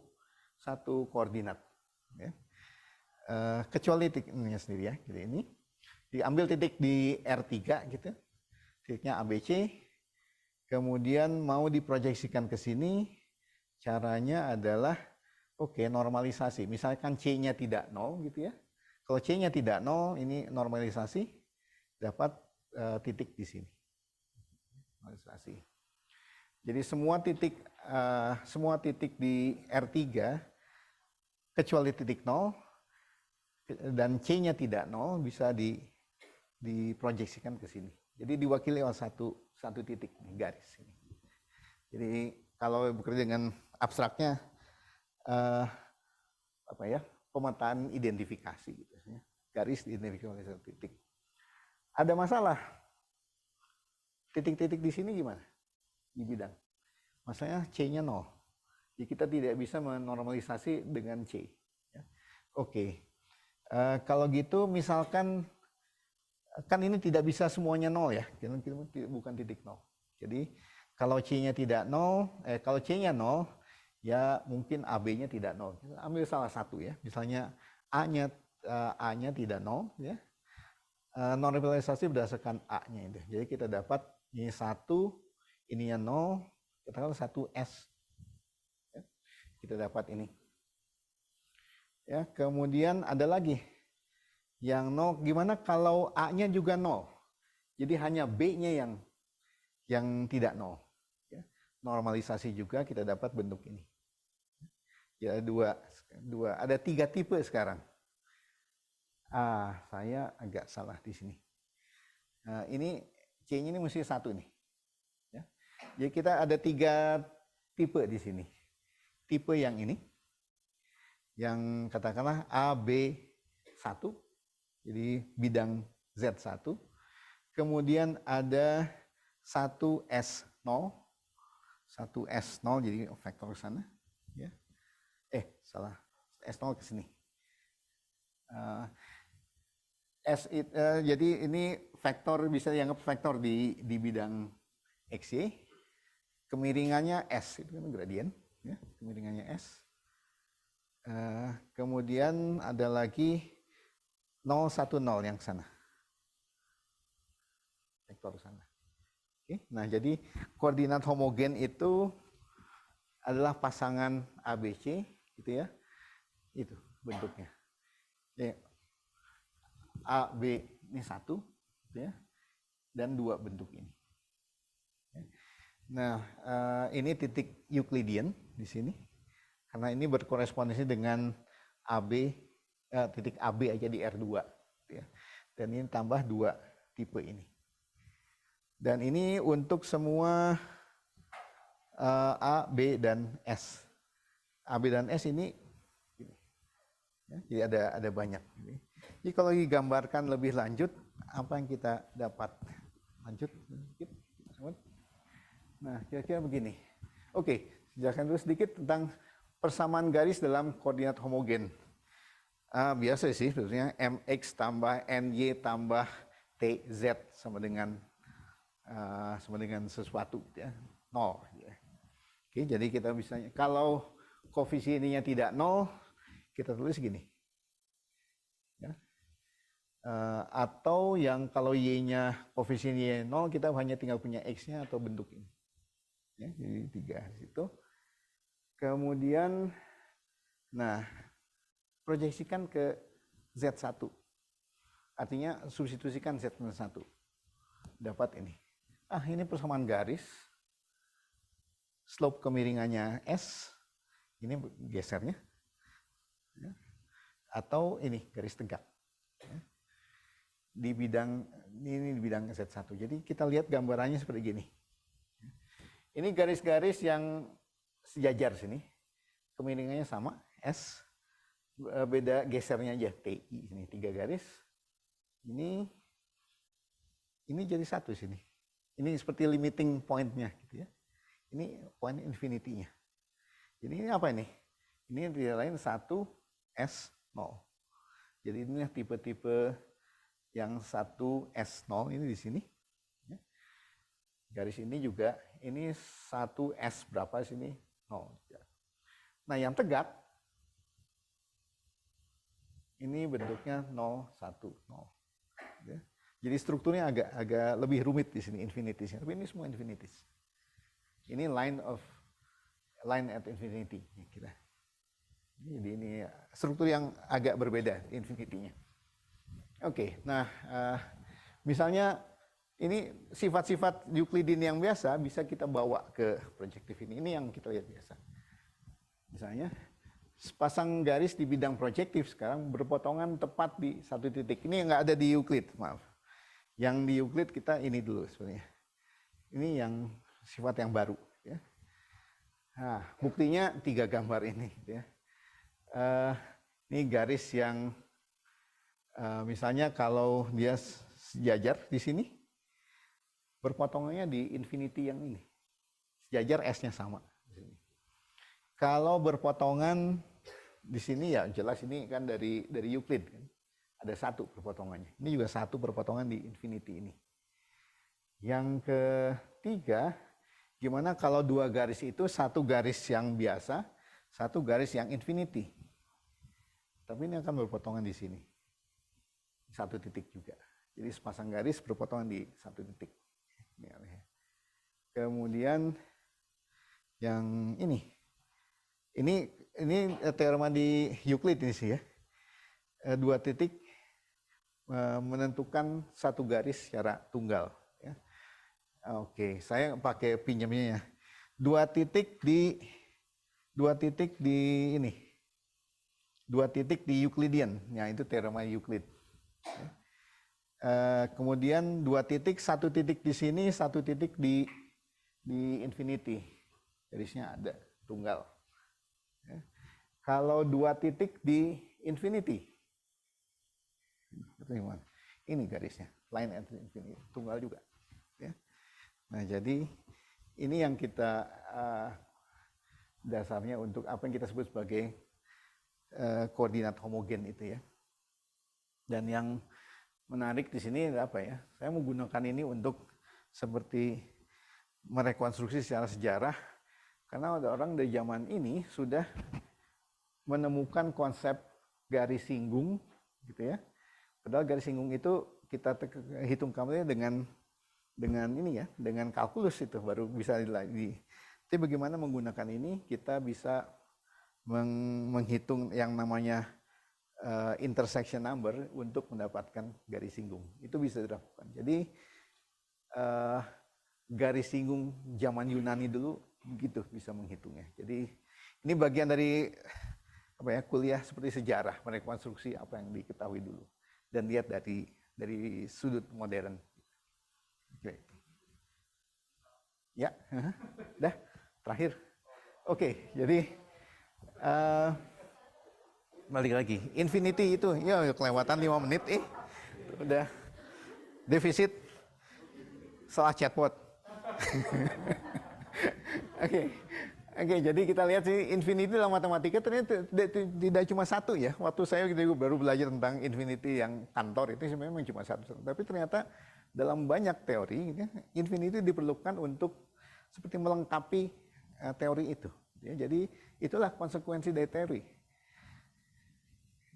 koordinat. Ya. Kecuali titiknya sendiri ya, gitu ini. Diambil titik di R3 gitu, titiknya ABC, kemudian mau diproyeksikan ke sini, caranya adalah normalisasi. Misalkan C-nya tidak 0 gitu ya. Kalau C-nya tidak 0, ini normalisasi, dapat titik di sini. Normalisasi. Jadi semua titik di R3 kecuali titik 0 dan C-nya tidak 0 bisa diproyeksikan ke sini. Jadi diwakili oleh satu titik garis ini. Jadi kalau bekerja dengan abstraknya pemetaan identifikasi gitu ya. Garis diidentifikasi oleh satu titik. Ada masalah. titik-titik di sini gimana? Di bidang. Masalahnya C-nya 0. Jadi kita tidak bisa menormalisasi dengan C. Ya. Oke. Kalau gitu misalkan kan ini tidak bisa semuanya 0 ya. Bukan titik 0. Jadi kalau C-nya tidak 0, kalau C-nya 0, ya mungkin AB-nya tidak 0. Kita ambil salah satu ya. Misalnya A-nya tidak 0 ya. Normalisasi berdasarkan A-nya itu. Jadi kita dapat ini 1, ininya 0, katakanlah 1S. Ya. Kita dapat ini. Ya, kemudian ada lagi yang 0. Gimana kalau A-nya juga 0? Jadi hanya B-nya yang tidak 0. Ya. Normalisasi juga kita dapat bentuk ini. Ya, ada 3 tipe sekarang. Saya agak salah di sini. Ini C-nya ini mesti 1 nih. Ya. Jadi kita ada 3 tipe di sini. Tipe yang ini, yang katakanlah AB1, jadi bidang Z1. Kemudian ada 1S0, 1S0 jadi vektor ke sana. Ya. Salah, S0 ke sini. Jadi ini vektor, bisa dianggap vektor di bidang XY. Kemiringannya S, itu kan gradien. Ya, kemiringannya S. Kemudian ada lagi 0, 1, 0 yang sana. Vektor sana. Oke, nah jadi koordinat homogen itu adalah pasangan ABC, gitu ya. Itu bentuknya. Ya. A, B ini 1, gitu ya. Dan 2 bentuk ini. Nah, ini titik Euclidean di sini. Karena ini berkorespondensi dengan AB, titik AB aja di R2. Ya. Dan ini tambah 2 tipe ini. Dan ini untuk semua A, B, dan S. A, B, dan S ini, ya, jadi ada banyak. Jadi kalau digambarkan lebih lanjut, apa yang kita dapat? Lanjut sedikit. Nah, kira-kira begini. Oke, jelaskan dulu sedikit tentang persamaan garis dalam koordinat homogen. Biasa sih sebetulnya mx tambah ny tambah tz sama dengan sesuatu ya, 0. Ya. Oke, jadi kita bisa, kalau koefisiennya tidak 0, kita tulis gini. Ya. Atau yang kalau y-nya koefisiennya 0, kita hanya tinggal punya x-nya atau bentuk ini. Ya, jadi 3 di situ. Kemudian, nah, proyeksikan ke Z1. Artinya substitusikan Z-1. Dapat ini. Ini persamaan garis. Slope kemiringannya S. Ini gesernya. Ya. Atau ini garis tegak. Ya. Di bidang Z1. Jadi kita lihat gambarannya seperti gini. Ini garis-garis yang sejajar sini. Kemiringannya sama, S. Beda gesernya aja, TI. Ini 3 garis. Ini jadi 1 sini. Ini seperti limiting point-nya gitu ya. Ini point infinity-nya. Jadi ini apa ini? Ini tidak lain 1S0. Jadi ini tipe-tipe yang 1S0 ini di sini. Garis ini juga, ini 1S berapa sini? 0. Nah yang tegak, ini bentuknya 0, 1, 0. Jadi strukturnya agak lebih rumit di sini, infinities. Tapi ini semua infinities. Ini line at infinity. Kira. Jadi ini struktur yang agak berbeda, infinity-nya. Oke, nah misalnya ini sifat-sifat Euclidean yang biasa bisa kita bawa ke projektif ini. Ini yang kita lihat biasa. Misalnya, pasang garis di bidang projektif sekarang berpotongan tepat di satu titik. Ini yang nggak ada di Euclid, maaf. Yang di Euclid kita ini dulu sebenarnya. Ini yang sifat yang baru. Ya. Nah, buktinya 3 gambar ini. Ya. Ini garis yang misalnya kalau dia sejajar di sini, berpotongannya di infinity yang ini. Sejajar S-nya sama. Kalau berpotongan di sini ya jelas ini kan dari Euclid kan. Ada satu berpotongannya. Ini juga satu berpotongan di infinity ini. Yang ketiga, gimana kalau dua garis itu satu garis yang biasa, satu garis yang infinity. Tapi ini akan berpotongan di sini. Satu titik juga. Jadi sepasang garis berpotongan di satu titik. Ini aneh. Kemudian yang ini teorema di Euclid ini sih ya. Dua titik menentukan satu garis secara tunggal. Ya. Oke, saya pakai pinjamnya ya. Dua titik di ini. Dua titik di Euclidean, ya itu teorema Euclid. Ya. Kemudian dua titik, satu titik di sini, satu titik di infinity. Garisnya ada tunggal. Ya. Kalau dua titik di infinity, ini garisnya, line at infinity, tunggal juga. Ya. Nah jadi ini yang kita dasarnya untuk apa yang kita sebut sebagai koordinat homogen itu ya. Dan yang menarik di sini apa ya? Saya menggunakan ini untuk seperti merekonstruksi secara sejarah karena ada orang dari zaman ini sudah menemukan konsep garis singgung gitu ya. Padahal garis singgung itu kita hitung kamarnya dengan ini ya, dengan kalkulus itu baru bisa Tapi bagaimana menggunakan ini kita bisa menghitung yang namanya intersection number untuk mendapatkan garis singgung. Itu bisa dilakukan. Jadi garis singgung zaman Yunani dulu begitu bisa menghitungnya. Jadi ini bagian dari apa ya, kuliah seperti sejarah, merekonstruksi apa yang diketahui dulu dan lihat dari sudut modern. Oke. Ya, dah terakhir. Oke, jadi balik lagi. Infinity itu, ya kelewatan 5 menit, udah defisit salah chatbot. Oke, jadi kita lihat sih infinity dalam matematika ternyata tidak cuma satu ya. Waktu saya baru belajar tentang infinity yang kantor itu sebenarnya cuma satu. Tapi ternyata dalam banyak teori, infinity diperlukan untuk seperti melengkapi teori itu. Ya, jadi itulah konsekuensi dari teori.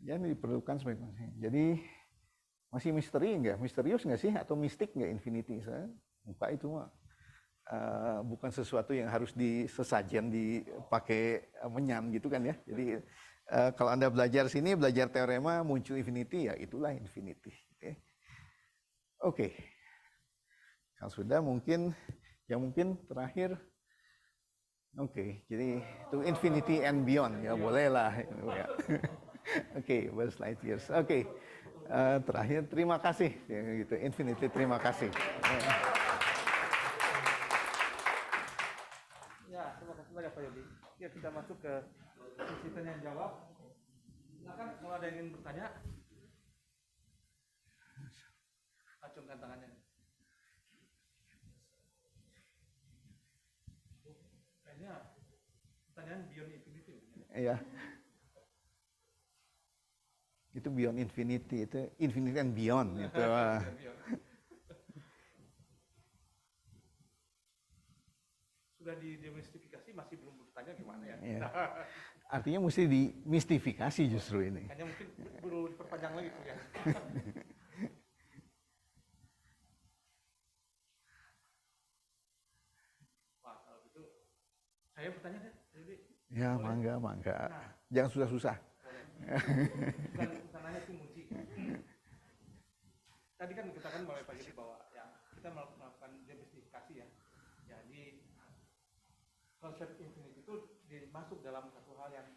Jadi diperlukan sebagai. Jadi masih misterius nggak sih atau mistik nggak infinity? Saya buka itu mah bukan sesuatu yang harus sesajen dipakai menyan gitu kan ya. Jadi kalau Anda belajar sini, belajar teorema muncul infinity, ya itulah infinity. Oke. Kalau sudah mungkin terakhir. Oke, jadi itu infinity and beyond ya bolehlah. Ya. Oke, Buzz Lightyear. Oke, terakhir terima kasih ya, gitu. Infinity terima kasih. Ya, terima kasih banyak Pak Yudi. Ya, kita masuk ke sesi tanya jawab. Silakan kalau ada yang ingin bertanya, acungkan tangannya. Kayaknya pertanyaan beyond infinity. Iya. Itu beyond infinity, itu infinity and beyond itu. Sudah didemistifikasi, masih belum bertanya gimana ya? Ya. Artinya mesti dimistifikasi justru ini. Hanya mungkin perlu diperpanjang lagi tuh ya. Wah, kalau gitu saya bertanya deh. Jadi, ya, boleh? mangga. Jangan susah-susah. Bukan nanya itu muji. Tadi kan kita kan mulai pagi bahwa ya, kita melakukan demistifikasi ya. Jadi konsep infinity itu masuk dalam satu hal yang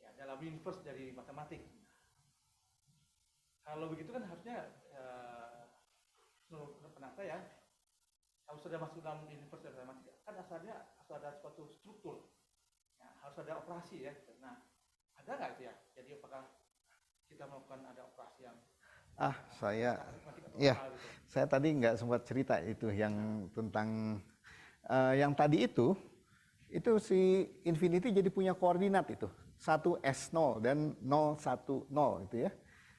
ya dalam universe dari matematik. Kalau begitu kan harusnya seluruh penata ya harus ada masuk dalam universe dari matematik. Kan asalnya harus ada suatu struktur, ya, harus ada operasi ya. Nah, ada nggak itu ya? Jadi apakah kita melakukan ada operasi yang saya tadi nggak sempat cerita itu yang tentang yang tadi itu si infinity jadi punya koordinat itu 1S0 dan 010 itu ya.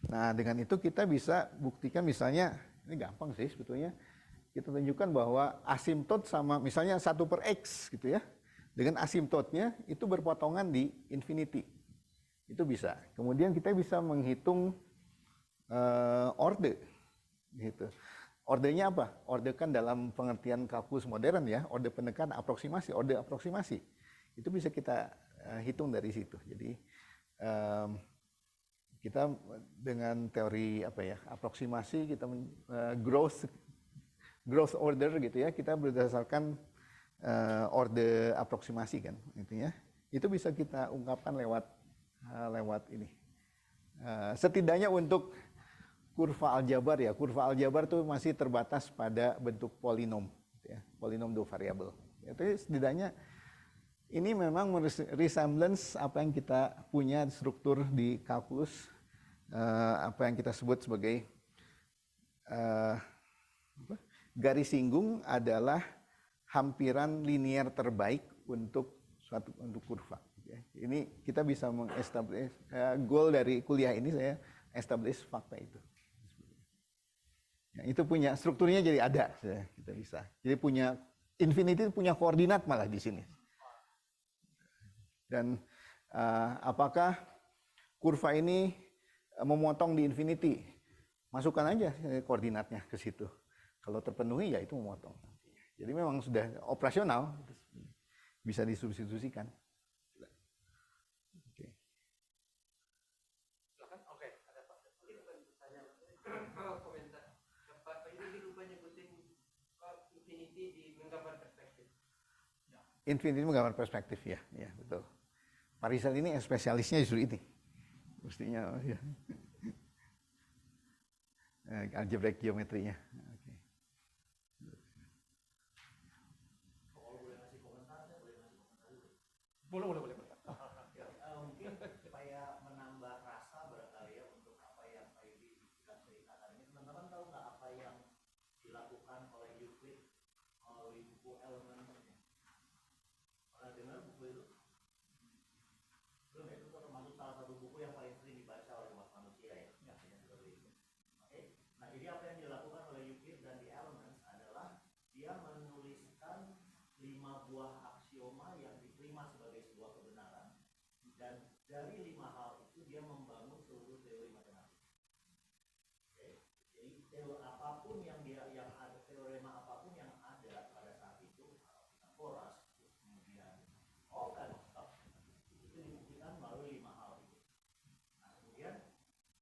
Nah dengan itu kita bisa buktikan misalnya, ini gampang sih sebetulnya, kita tunjukkan bahwa asimtot sama misalnya 1/x gitu ya, dengan asimtotnya itu berpotongan di infinity. Itu bisa. Kemudian kita bisa menghitung orde gitu. Ordenya apa? Orde kan dalam pengertian kalkulus modern ya, orde penekan aproksimasi, orde aproksimasi. Itu bisa kita hitung dari situ. Jadi kita dengan teori apa ya, aproksimasi kita growth order gitu ya, kita berdasarkan orde aproksimasi kan intinya. Itu bisa kita ungkapkan lewat ini. Setidaknya untuk kurva aljabar ya, kurva aljabar tuh masih terbatas pada bentuk polinom, ya, polinom dua variabel. Itu setidaknya ini memang resemblance apa yang kita punya struktur di kalkulus, apa yang kita sebut sebagai garis singgung adalah hampiran linear terbaik untuk kurva. Ini kita bisa mengestablish goal dari kuliah ini, saya establish fakta itu. Ya, itu punya strukturnya jadi ada, ya, kita bisa. Jadi punya infinity punya koordinat malah di sini. Dan apakah kurva ini memotong di infinity? Masukkan aja koordinatnya ke situ. Kalau terpenuhi ya itu memotong. Jadi memang sudah operasional, bisa disubstitusikan. Infinity menggambar perspektif ya, ya betul. Pak Rizal ini spesialisnya justru ini, mestinya ya. Algebraic geometrinya. Okay. Boleh. Mungkin supaya menambah rasa barangkali ya untuk apa yang Pak Yudi sudah ceritakan ini, teman-teman tahu nggak apa yang dilakukan oleh Euclid melalui buku Elementary? Pernah dengar buku itu? Belum ya, itu termasuk salah satu buku yang paling sering dibaca oleh umat manusia ya. Oke. Nah jadi apa yang dilakukan oleh Euclid dan di Elements adalah dia menuliskan 5 buah aksioma yang diterima sebagai sebuah kebenaran, dan dari 5 hal itu dia membangun seluruh teori matematik. Oke. Jadi teori apapun yang ada, teorema apapun yang ada pada saat itu, Pythagoras, kemudian all kind of stuff, itu dibuktikan melalui 5 hal itu. Nah kemudian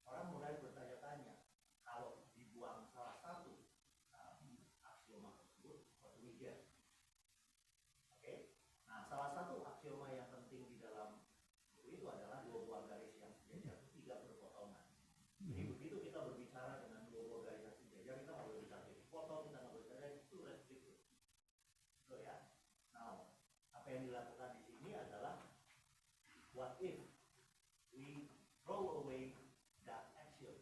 orang mulai bertanya-tanya, kalau dibuang salah satu aksioma tersebut, what do we get? Oke. Nah salah satu aksioma yang penting di dalam itu adalah 2 buah garis yang sejajar tidak berpotongan. Jadi begitu kita berbicara dengan 2 buah garis yang sejajar, kita nggak boleh bicara titik potong, kita nggak boleh bicara itu restricted. Betul ya? Nah, apa yang dilakukan di sini adalah what if we throw away that axiom?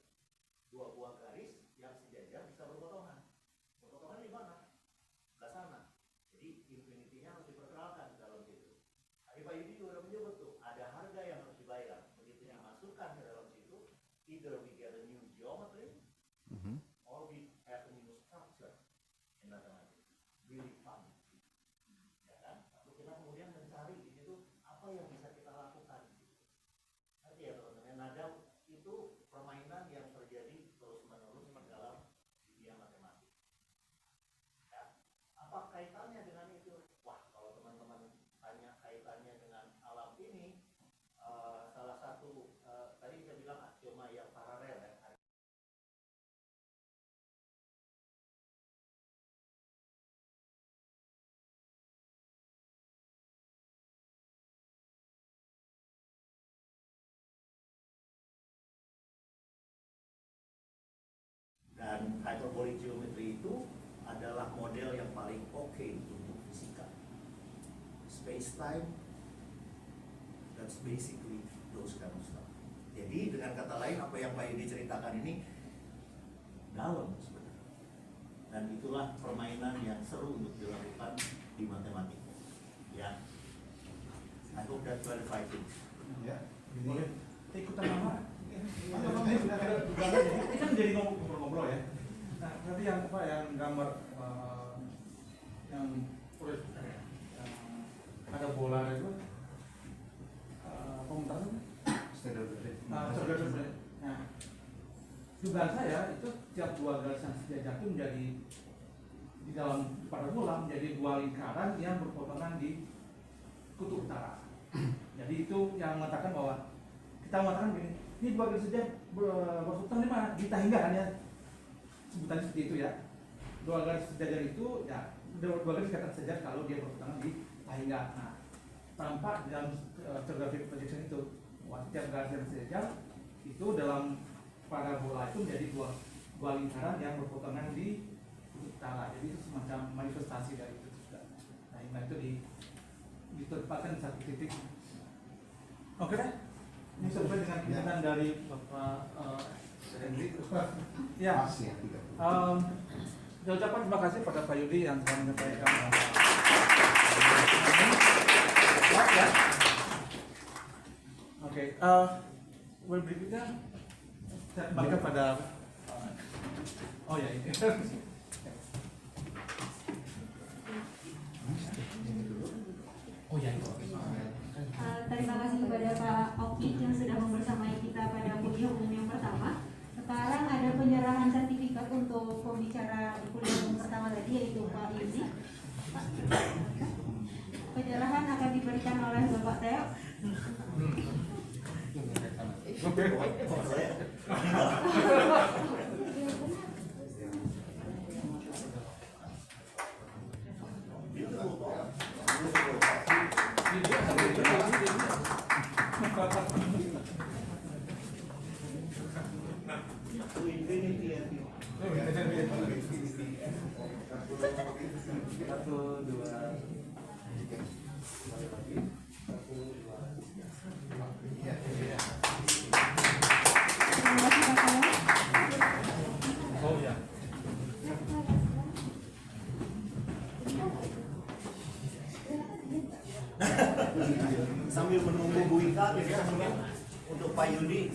2 buah garis yang sejajar bisa berpotongan. Berpotongan di mana? Sebelah sana. Jadi infinity-nya harus diperkenalkan dalam situ. Tadi Pak Yudi juga menyebut tuh, ada harga yang harus dibayar. Begitu dimasukkan ke dalam situ, either we get a new geometry, or we have a new structure in mathematics. Really fun. Ya kan? Lalu kita kemudian mencari di situ apa yang bisa kita lakukan. Nanti ya teman-teman, nada itu permainan yang terjadi terus-menerus dalam dunia matematik. Ya. Apa kaitannya dengan itu? Wah, kalau teman-teman tanya kaitannya dengan alam ini, salah satu tadi saya bilang aksioma yang paralel ya. Dan hyperbolic geometry itu adalah model yang paling oke untuk fisika. Space-time, that's basically those kind of stuff. Jadi dengan kata lain apa yang Pak Yudi ceritakan ini dalam sebenarnya. dan itulah permainan yang seru untuk dilakukan di matematika. Ya, I hope that clarifies things. Ya, boleh ikutan nama. Ini kan jadi ngobrol-ngobrol ya. Nah, nanti yang apa yang gambar yang ada bola itu komentar nah, dugaan saya itu tiap dua garis yang sejajar itu menjadi di dalam pada bola menjadi dua lingkaran yang berpotongan di kutub utara. Jadi itu yang mengatakan bahwa kita mengatakan begini, ini dua garis sejajar berpotongan di mana? Di Tahingga kan ya, sebutannya seperti itu ya. Dua garis sejajar itu ya dua garis dikatakan sejajar kalau dia berpotongan di Tahingga. Nah, tampak di dalam geographic projection itu setiap garis yang sejajar itu dalam parabola itu menjadi dua lingkaran yang berpotongan di utara. Jadi itu semacam manifestasi dari itu sudah. Nah, itu ditempatkan di satu titik. Oke deh. Ini sesuai dengan pimpinan dari Bapak Henry. Ya. Ucapan terima kasih pada Pak Yudi yang telah menyampaikan. Ya. Oke. Berikutnya saya kembalikan pada. Oh ya ini. Oh ya. Terima kasih kepada Pak Oki yang sudah membersamai kita pada kuliah umum yang pertama. Sekarang ada penyerahan sertifikat untuk pembicara di kuliah umum pertama tadi, yaitu Pak Yudi. Penyerahan akan diberikan oleh Bapak Theo. Satu, dua. Oh ya. Sambil menunggu Bu Ika, mungkin untuk Pak Yudi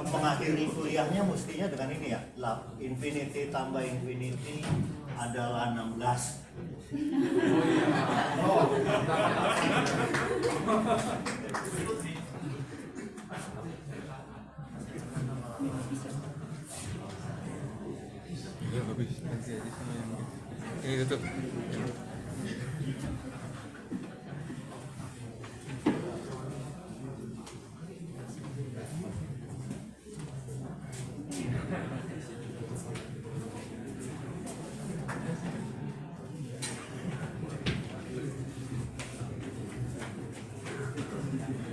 mengakhiri kuliahnya mestinya dengan ini ya, infinity tambah infinity adalah 16. Ya bagus, nanti aja sama yang ini tutup.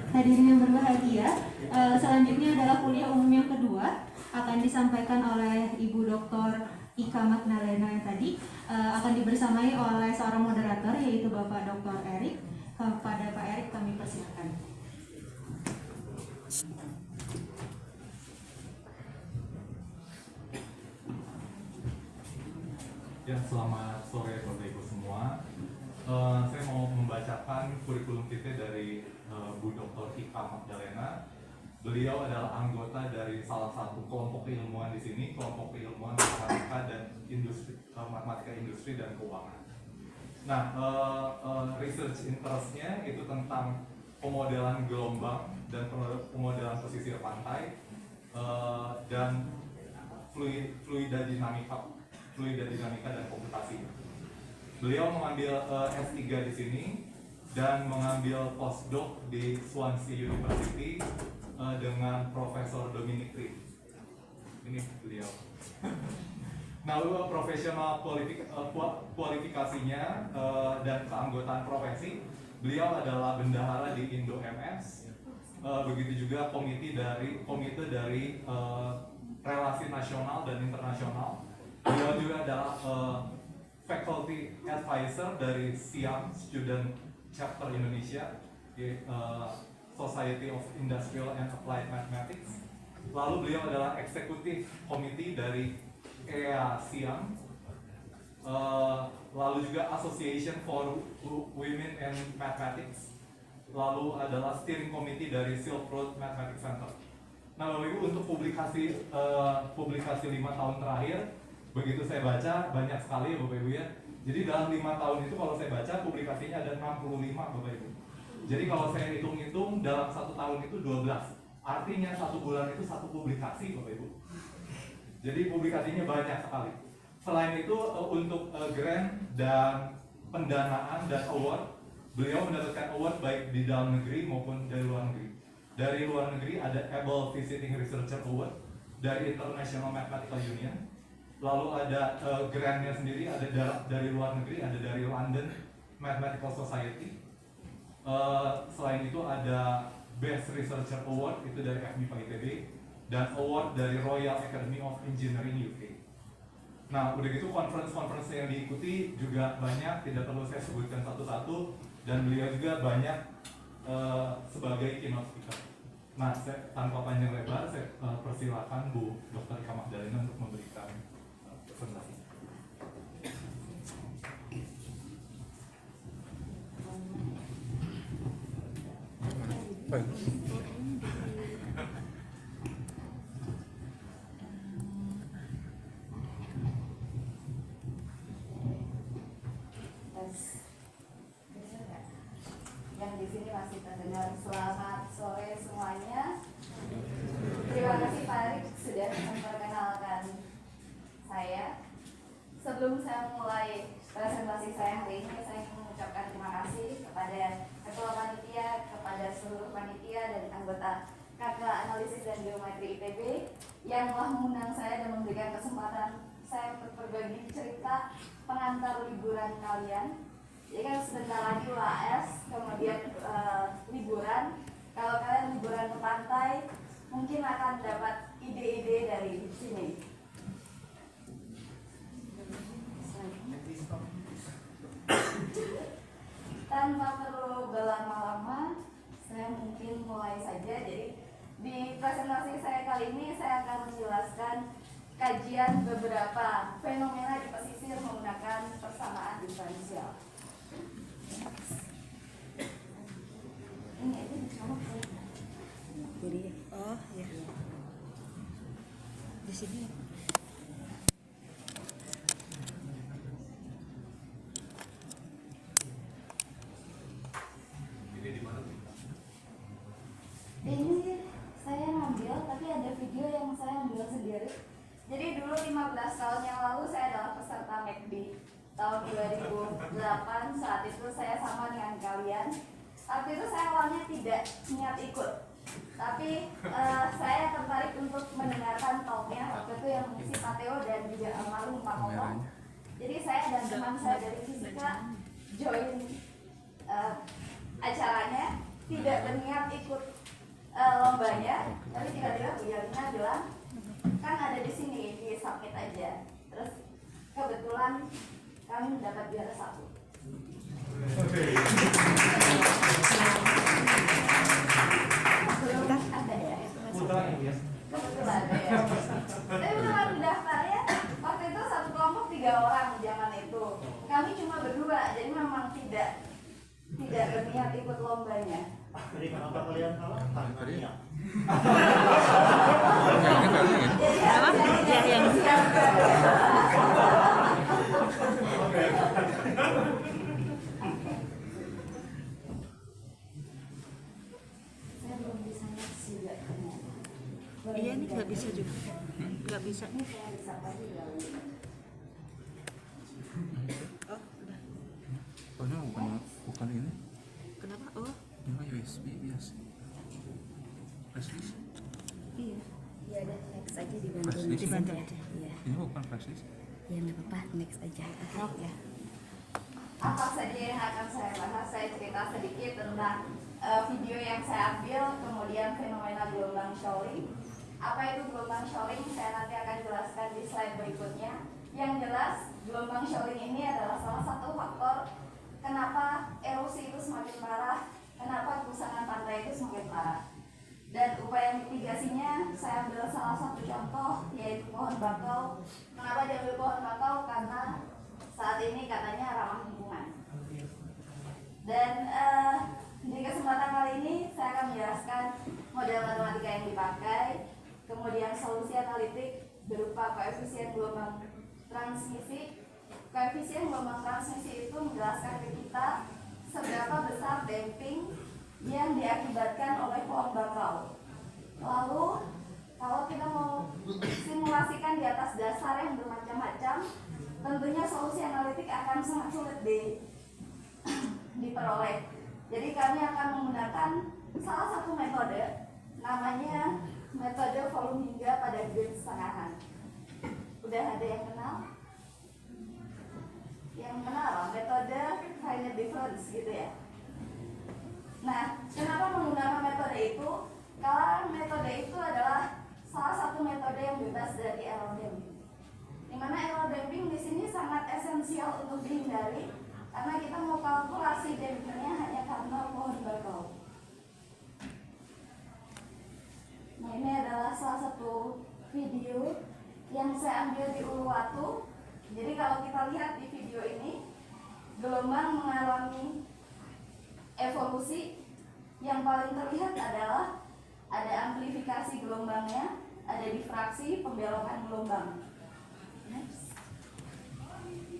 Hadirin yang berbahagia, selanjutnya adalah kuliah umum yang kedua akan disampaikan oleh Ibu Dr. Ika Magdalena yang tadi akan dibersamai oleh seorang moderator yaitu Bapak Dr. Erik. Kepada Pak Erik kami persilakan. Ya, selamat sore Bapak Ibu semua. Saya mau membacakan kurikulum kita dari Bu Dr. Ika Magdalena. Beliau adalah anggota dari salah satu kelompok keilmuan di sini, kelompok keilmuan matematika dan industri, matematika industri dan keuangan. Nah, research interest-nya itu tentang pemodelan gelombang dan pemodelan pesisir pantai dan fluida dinamika dan komputasi. Beliau mengambil S3 di sini dan mengambil postdoc di Swansea University dengan Profesor Dominic Reed. Ini beliau. Nah, profesional kualifikasinya dan keanggotaan profesi, beliau adalah bendahara di Indo MS. Begitu juga komite dari relasi nasional dan internasional. Beliau juga adalah faculty advisor dari SIAM Student Chapter Indonesia di Society of Industrial and Applied Mathematics. Lalu beliau adalah eksekutif komite dari EA SIAM lalu juga Association for Women in Mathematics, lalu adalah steering committee dari Silk Road Mathematics Center. Nah, Bapak Ibu, untuk publikasi 5 tahun terakhir, begitu saya baca banyak sekali Bapak Ibu ya. Jadi dalam 5 tahun itu kalau saya baca publikasinya ada 65 Bapak Ibu. Jadi kalau saya hitung-hitung dalam 1 tahun itu 12. Artinya 1 bulan itu 1 publikasi Bapak Ibu. Jadi publikasinya banyak sekali. Selain itu untuk grant dan pendanaan dan award, beliau mendapatkan award baik di dalam negeri maupun dari luar negeri. Dari luar negeri ada Able Visiting Researcher Award dari International Mathematical Union. Lalu ada grantnya sendiri ada dari luar negeri, ada dari London Mathematical Society. Selain itu ada Best Researcher Award itu dari FMIPA ITB dan award dari Royal Academy of Engineering UK. Nah, udah gitu conference yang diikuti juga banyak, tidak perlu saya sebutkan satu-satu, dan beliau juga banyak sebagai keynote speaker. Nah, tanpa panjang lebar, saya persilakan Bu Dr. Ika Magdalena untuk memberikan presentasi. Yang di sini masih terdengar. Selamat sore semuanya. Terima kasih Pak Arik sudah memperkenalkan saya. Sebelum saya mulai presentasi saya hari ini, saya ingin mengucapkan terima kasih kepada Ketua Panitia, kepada seluruh panitia dan anggota KK Analisis dan Geometri ITB yang telah mengundang saya dan memberikan kesempatan saya untuk berbagi cerita pengantar liburan kalian. Jadi kan sebentar lagi UAS, kemudian liburan. Kalau kalian liburan ke pantai, mungkin akan dapat ide-ide dari sini. Tanpa perlu berlama-lama, saya mungkin mulai saja. Jadi di presentasi saya kali ini, saya akan menjelaskan kajian beberapa fenomena di pesisir menggunakan persamaan diferensial. Ini aja dicolok ya. Jadi, oh ya, di sini. Ini saya ngambil, tapi ada video yang saya ambil sendiri. Jadi dulu 15 tahun yang lalu saya adalah peserta McD tahun 2008. Saat itu saya sama dengan kalian. Waktu itu saya awalnya tidak niat ikut, tapi saya tertarik untuk mendengarkan talknya. Waktu itu yang mengisi Pak Teo dan juga almarhum Pak Komong. Jadi saya dan teman saya dari fisika join acaranya, tidak berniat ikut lombanya, tapi tiba-tiba Bu Yalina bilang, kan ada di sini, di submit aja. Terus kebetulan kami mendapat juara 1. Kebetulan ada ya. Kebetulan ada ya. Tapi beneran daftarnya waktu itu satu kelompok 3 orang zaman itu. Kami cuma berdua, jadi memang tidak berniat ikut lombanya. Jadi kenapa kalian kalah? Tanpa niat. Jadi yang saya belum bisa ngasih juga. Iya, ini nggak bisa juga, nggak bisa. Ini saya bisa pasti lalu. Oh, udah. Oh, ini bukan ini. Kenapa? Oh, Ini USB biasa. Flashdisk. iya. Ya udah next aja dibantu. Flashdisk. Dibantu aja. Iya. Ini bukan flashdisk. Ya nggak apa-apa, next aja. Oke. Apa saja yang akan saya bahas? Saya cerita sedikit tentang video yang saya ambil, kemudian fenomena gelombang shoaling. Apa itu gelombang shoaling? Saya nanti akan jelaskan di slide berikutnya. Yang jelas, gelombang shoaling ini adalah salah satu faktor kenapa erosi itu semakin parah, kenapa kerusakan pantai itu semakin parah. Dan upaya mitigasinya saya ambil salah satu contoh, yaitu pohon bakau. Kenapa diambil pohon bakau? Karena saat ini katanya ramah lingkungan. Dan di kesempatan kali ini saya akan menjelaskan model matematika yang dipakai, kemudian solusi analitik berupa koefisien gelombang transmisi. Koefisien gelombang transmisi itu menjelaskan ke kita seberapa besar damping yang diakibatkan oleh pohon bakau. Lalu kalau kita mau simulasikan di atas dasar yang bermacam-macam, tentunya solusi analitik akan sangat sulit diperoleh. Jadi kami akan menggunakan salah satu metode, namanya metode volume hingga pada grid setengahan. Udah ada yang kenal? Yang kenal metode finite difference gitu ya. Nah, kenapa menggunakan metode itu? Karena metode itu adalah salah satu metode yang bebas dari error damping. Di mana error damping di sini sangat esensial untuk dihindari, karena kita mau kalkulasi dampingnya hanya karena pohon bakau. Nah, ini adalah salah satu video yang saya ambil di Uluwatu. Jadi kalau kita lihat di video ini, gelombang mengalami evolusi. Yang paling terlihat adalah ada amplifikasi gelombangnya, ada difraksi, pembelokan gelombang. Next.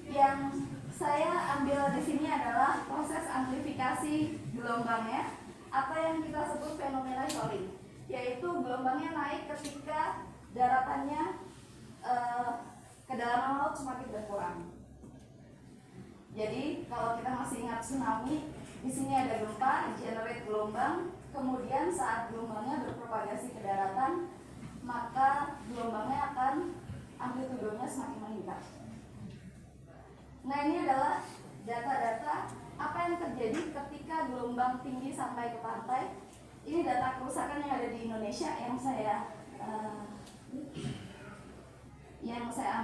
Yang saya ambil di sini adalah proses amplifikasi gelombangnya, atau yang kita sebut fenomena Scholling, yaitu gelombangnya naik ketika daratannya kedalaman laut semakin berkurang. Jadi kalau kita masih ingat tsunami, di sini ada gempa, generate gelombang, kemudian saat gelombangnya berpropagasi ke daratan, maka gelombangnya akan amplitudenya semakin meningkat. Nah, ini adalah data-data apa yang terjadi ketika gelombang tinggi sampai ke pantai. Ini data kerusakan yang ada di Indonesia yang saya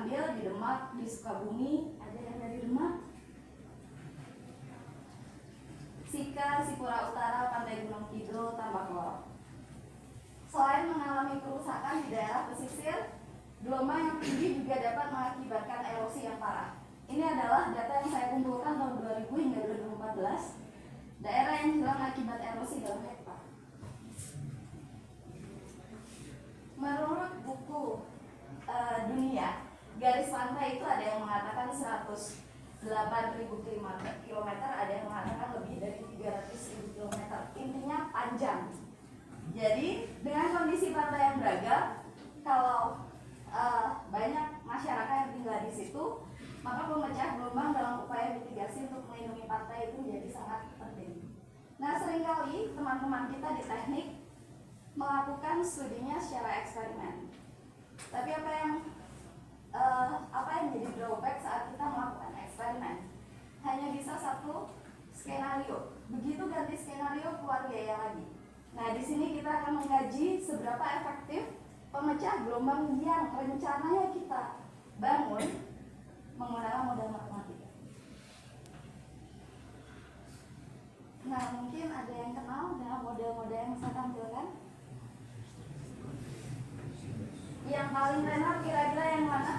ambil di Demak, di Sukabumi, ada yang dari Demak, Sika, Sipura Utara, Pantai Gunung Kidul, Tambak. Selain mengalami kerusakan di daerah pesisir, gelombang yang tinggi juga dapat mengakibatkan erosi yang parah. Ini adalah data yang saya kumpulkan tahun 2000 hingga 2014. Daerah yang hilang akibat erosi dalam hektar. Menurut buku dunia, garis pantai itu ada yang mengatakan 108.000 km, ada yang mengatakan lebih dari 300.000 km. Intinya panjang. Jadi dengan kondisi pantai yang beragam, kalau banyak masyarakat yang tinggal di situ, maka pemecah gelombang dalam upaya mitigasi untuk melindungi pantai itu menjadi sangat penting. Nah, seringkali teman-teman kita di teknik melakukan studinya secara eksperimen. Tapi apa yang jadi drawback saat kita melakukan eksperimen? Hanya bisa satu skenario. Begitu ganti skenario keluar biaya lagi. Nah, di sini kita akan mengkaji seberapa efektif pemecah gelombang yang rencananya kita bangun menggunakan model matematika. Nah, mungkin ada yang kenal dengan model-model yang saya tampilkan. Yang paling tenar kira-kira yang mana?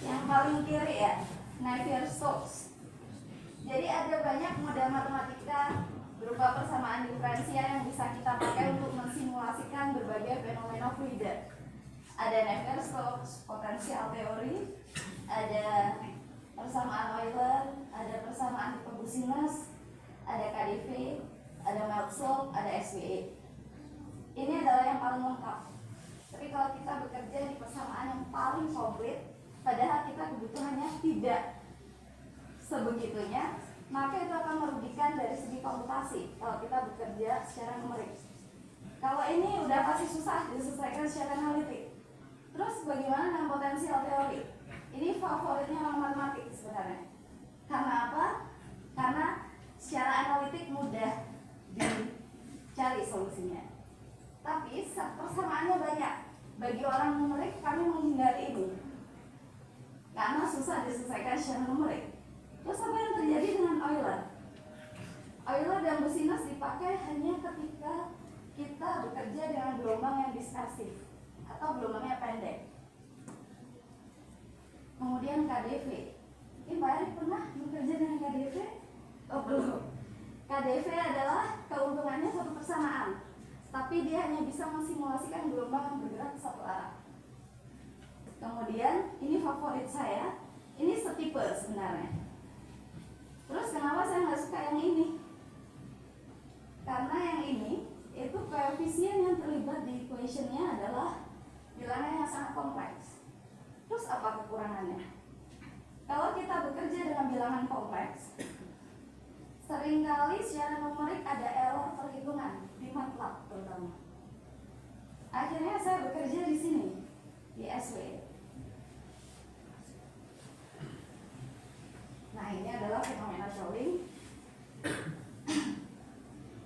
Yang paling kiri ya, Navier-Stokes. Jadi ada banyak model matematika berupa persamaan diferensial yang bisa kita pakai untuk mensimulasikan berbagai fenomena fluida. Ada Navier-Stokes, potensial teori, ada persamaan Euler, ada persamaan Hippobusinus, ada KdV, ada Meltzold, ada SWE. Ini adalah yang paling lengkap. Tapi kalau kita bekerja di persamaan yang paling komplit, padahal kita kebutuhannya tidak sebegitunya, maka itu akan merugikan dari segi komputasi kalau kita bekerja secara numerik. Kalau ini udah pasti susah diselesaikan secara analitik. Terus bagaimana dengan potensial teori? Ini favoritnya orang matematik sebenarnya. Karena apa? Karena secara analitik mudah dicari solusinya. Tapi persamaannya banyak. Bagi orang numerik, kami menghindari ini karena susah diselesaikan secara numerik. Terus apa yang terjadi dengan Euler? Euler dan Businus dipakai hanya ketika kita bekerja dengan gelombang yang dispersif atau gelombangnya pendek. kemudian KDV. Ini Pak Erik pernah bekerja dengan KDV? Oh belum. KDV adalah keuntungannya suatu persamaan, tapi dia hanya bisa mensimulasikan gelombang yang bergerak satu arah. Kemudian ini favorit saya, ini setipe sebenarnya. Terus kenapa saya nggak suka yang ini? Karena yang ini itu koefisien yang terlibat di equation-nya adalah bilangan yang sangat kompleks. Terus apa kekurangannya? Kalau kita bekerja dengan bilangan kompleks, seringkali secara numerik ada error perhitungan di MATLAB terutama. Akhirnya saya bekerja di sini di SW. Nah ini adalah fenomena Shawling.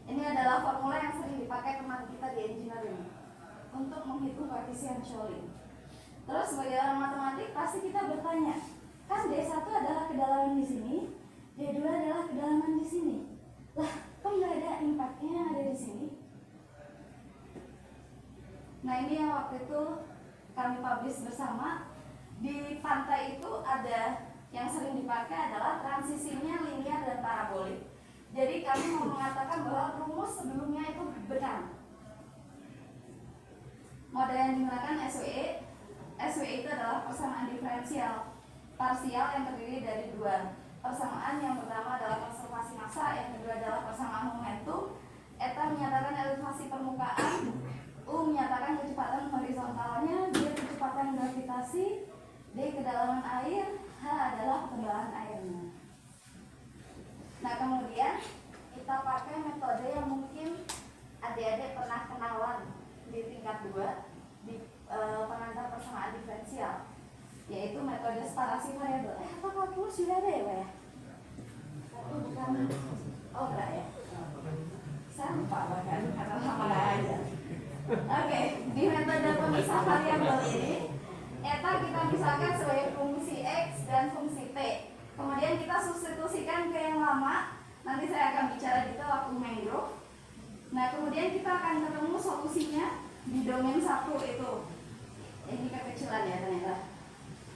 Ini adalah formula yang sering dipakai teman kita di engineering untuk menghitung koefisien Shawling. Terus sebagai orang matematik pasti kita bertanya, kan D1 adalah kedalaman di sini, D2 adalah kedalaman di sini. Lah, kok nggak ada impact-nya yang ada di sini? Nah ini yang waktu itu kami publish bersama. Di pantai itu ada yang sering dipakai adalah transisinya linear dan parabolik. Jadi kami mau mengatakan bahwa rumus sebelumnya itu benar. Model yang digunakan SWE. SWE itu adalah persamaan diferensial parsial yang terdiri dari dua persamaan. Yang pertama adalah konservasi massa, yang kedua adalah persamaan momentum. Eta menyatakan elevasi permukaan, U menyatakan kecepatan horizontalnya, D kecepatan gravitasi, D kedalaman air, H adalah ketebalan airnya. Nah kemudian kita pakai metode yang mungkin adik-adik pernah kenalan di tingkat 2 di pengantar persamaan diferensial, yaitu metode separasi variabel. Apa kalkulus juga ada ya Pak ya? Bukan. Oh enggak ya? Saya lupa bahkan karena sama aja. Oke, di metode pemisah variabel ini eta kita misalkan sebagai fungsi X dan fungsi T. Kemudian kita substitusikan ke yang lama. Nanti saya akan bicara detail waktu mangrove. Nah kemudian kita akan ketemu solusinya di domain 1 itu. Ini kekecilan ya ternyata.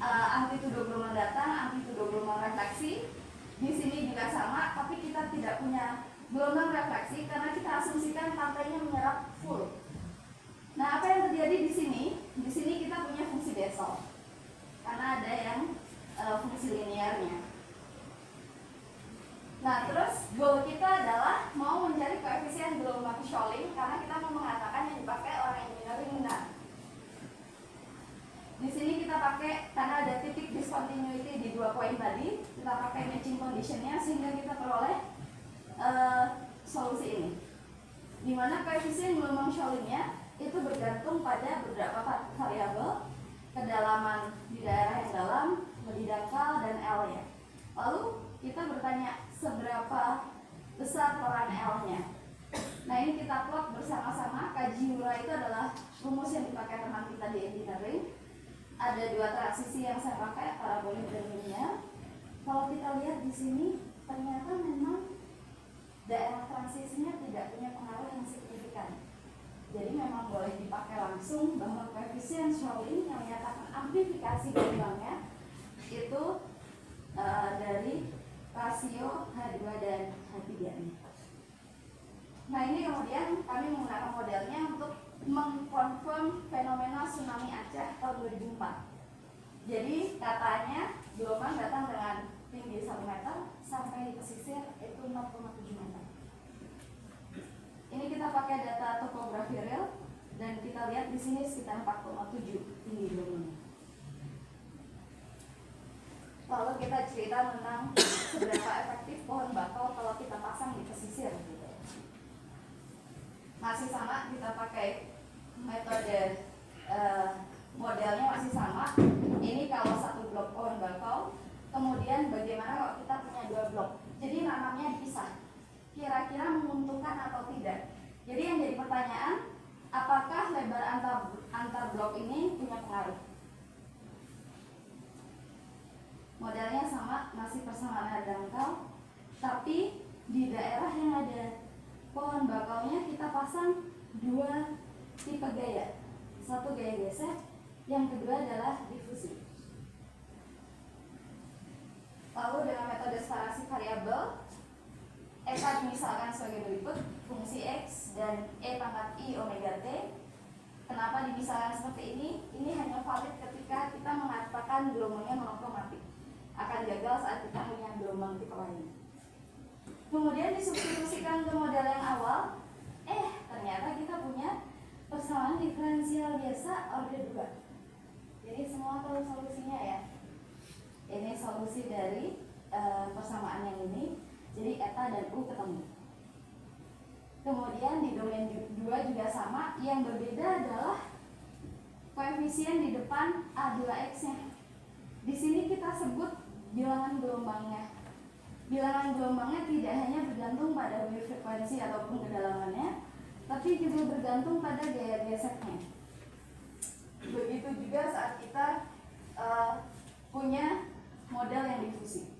Amplitudo gelombang datang, amplitudo gelombang refleksi. Di sini juga sama, tapi kita tidak punya gelombang refleksi karena kita asumsikan pantainya menyerap full. Nah, apa yang terjadi di sini? Di sini kita punya fungsi Bessel. Karena ada yang fungsi linearnya. Nah, terus goal kita adalah mau mencari koefisien gelombang Shawling karena kita mau mengatakan yang dipakai orang engineering benar. Di sini kita pakai karena ada titik discontinuity di 2 poin tadi, kita pakai matching conditionnya sehingga kita peroleh solusi ini. Di mana koefisien gelombang Shawlingnya itu bergantung pada beberapa variabel, kedalaman di daerah yang dalam, lebih dangkal, dan L-nya. Lalu kita bertanya seberapa besar peran L-nya. Nah ini kita plot bersama-sama. Kajiura itu adalah rumus yang dipakai teman kita di engineering. Ada 2 transisi yang saya pakai, parabolik dan linear. Kalau kita lihat di sini, ternyata memang daerah transisinya tidak punya pengaruh yang signifikan. Jadi memang boleh dipakai langsung bahwa koefisien Shawling yang menyatakan amplifikasi gelombangnya itu dari rasio H2 dan H3 ini. Nah ini kemudian kami menggunakan modelnya untuk mengkonfirm fenomena tsunami Aceh tahun 2004. Jadi katanya gelombang datang dengan tinggi 1 meter sampai di pesisir itu 0,7 meter. Ini kita pakai data topografi real dan kita lihat di sini sekitar 4,7 tinggi gelombangnya. Lalu kita cerita tentang seberapa efektif pohon bakau kalau kita pasang di pesisir. Gitu. Masih sama, kita pakai metode modelnya masih sama. Ini kalau 1 blok pohon bakau, kemudian bagaimana kalau kita punya 2 blok. Jadi nanamnya dipisah. Kira-kira menguntungkan atau tidak. Jadi yang jadi pertanyaan, apakah lebar antar blok ini punya pengaruh? Modelnya sama, masih persamaan dangkal, tapi di daerah yang ada pohon bakaunya kita pasang 2 tipe gaya. 1 gaya gesek, yang kedua adalah difusi. Lalu dengan metode separasi variabel, eta dimisalkan sebagai berikut, fungsi X dan E pangkat I omega T. Kenapa dimisalkan seperti ini? Ini hanya valid ketika kita mengatakan gelombangnya monokromatik. Akan gagal saat kita punya gelombang tipe lain. Kemudian disubstitusikan ke model yang awal, ternyata kita punya persamaan diferensial biasa order 2. Jadi semua tahu solusinya ya. Ini solusi dari persamaan yang ini. Jadi eta dan U ketemu. Kemudian di domain 2 juga sama, yang berbeda adalah koefisien di depan A2X-nya. Di sini kita sebut bilangan gelombangnya. Bilangan gelombangnya tidak hanya bergantung pada wave frekuensi ataupun kedalamannya, tapi juga bergantung pada gaya geseknya. Begitu juga saat kita punya model yang difusi.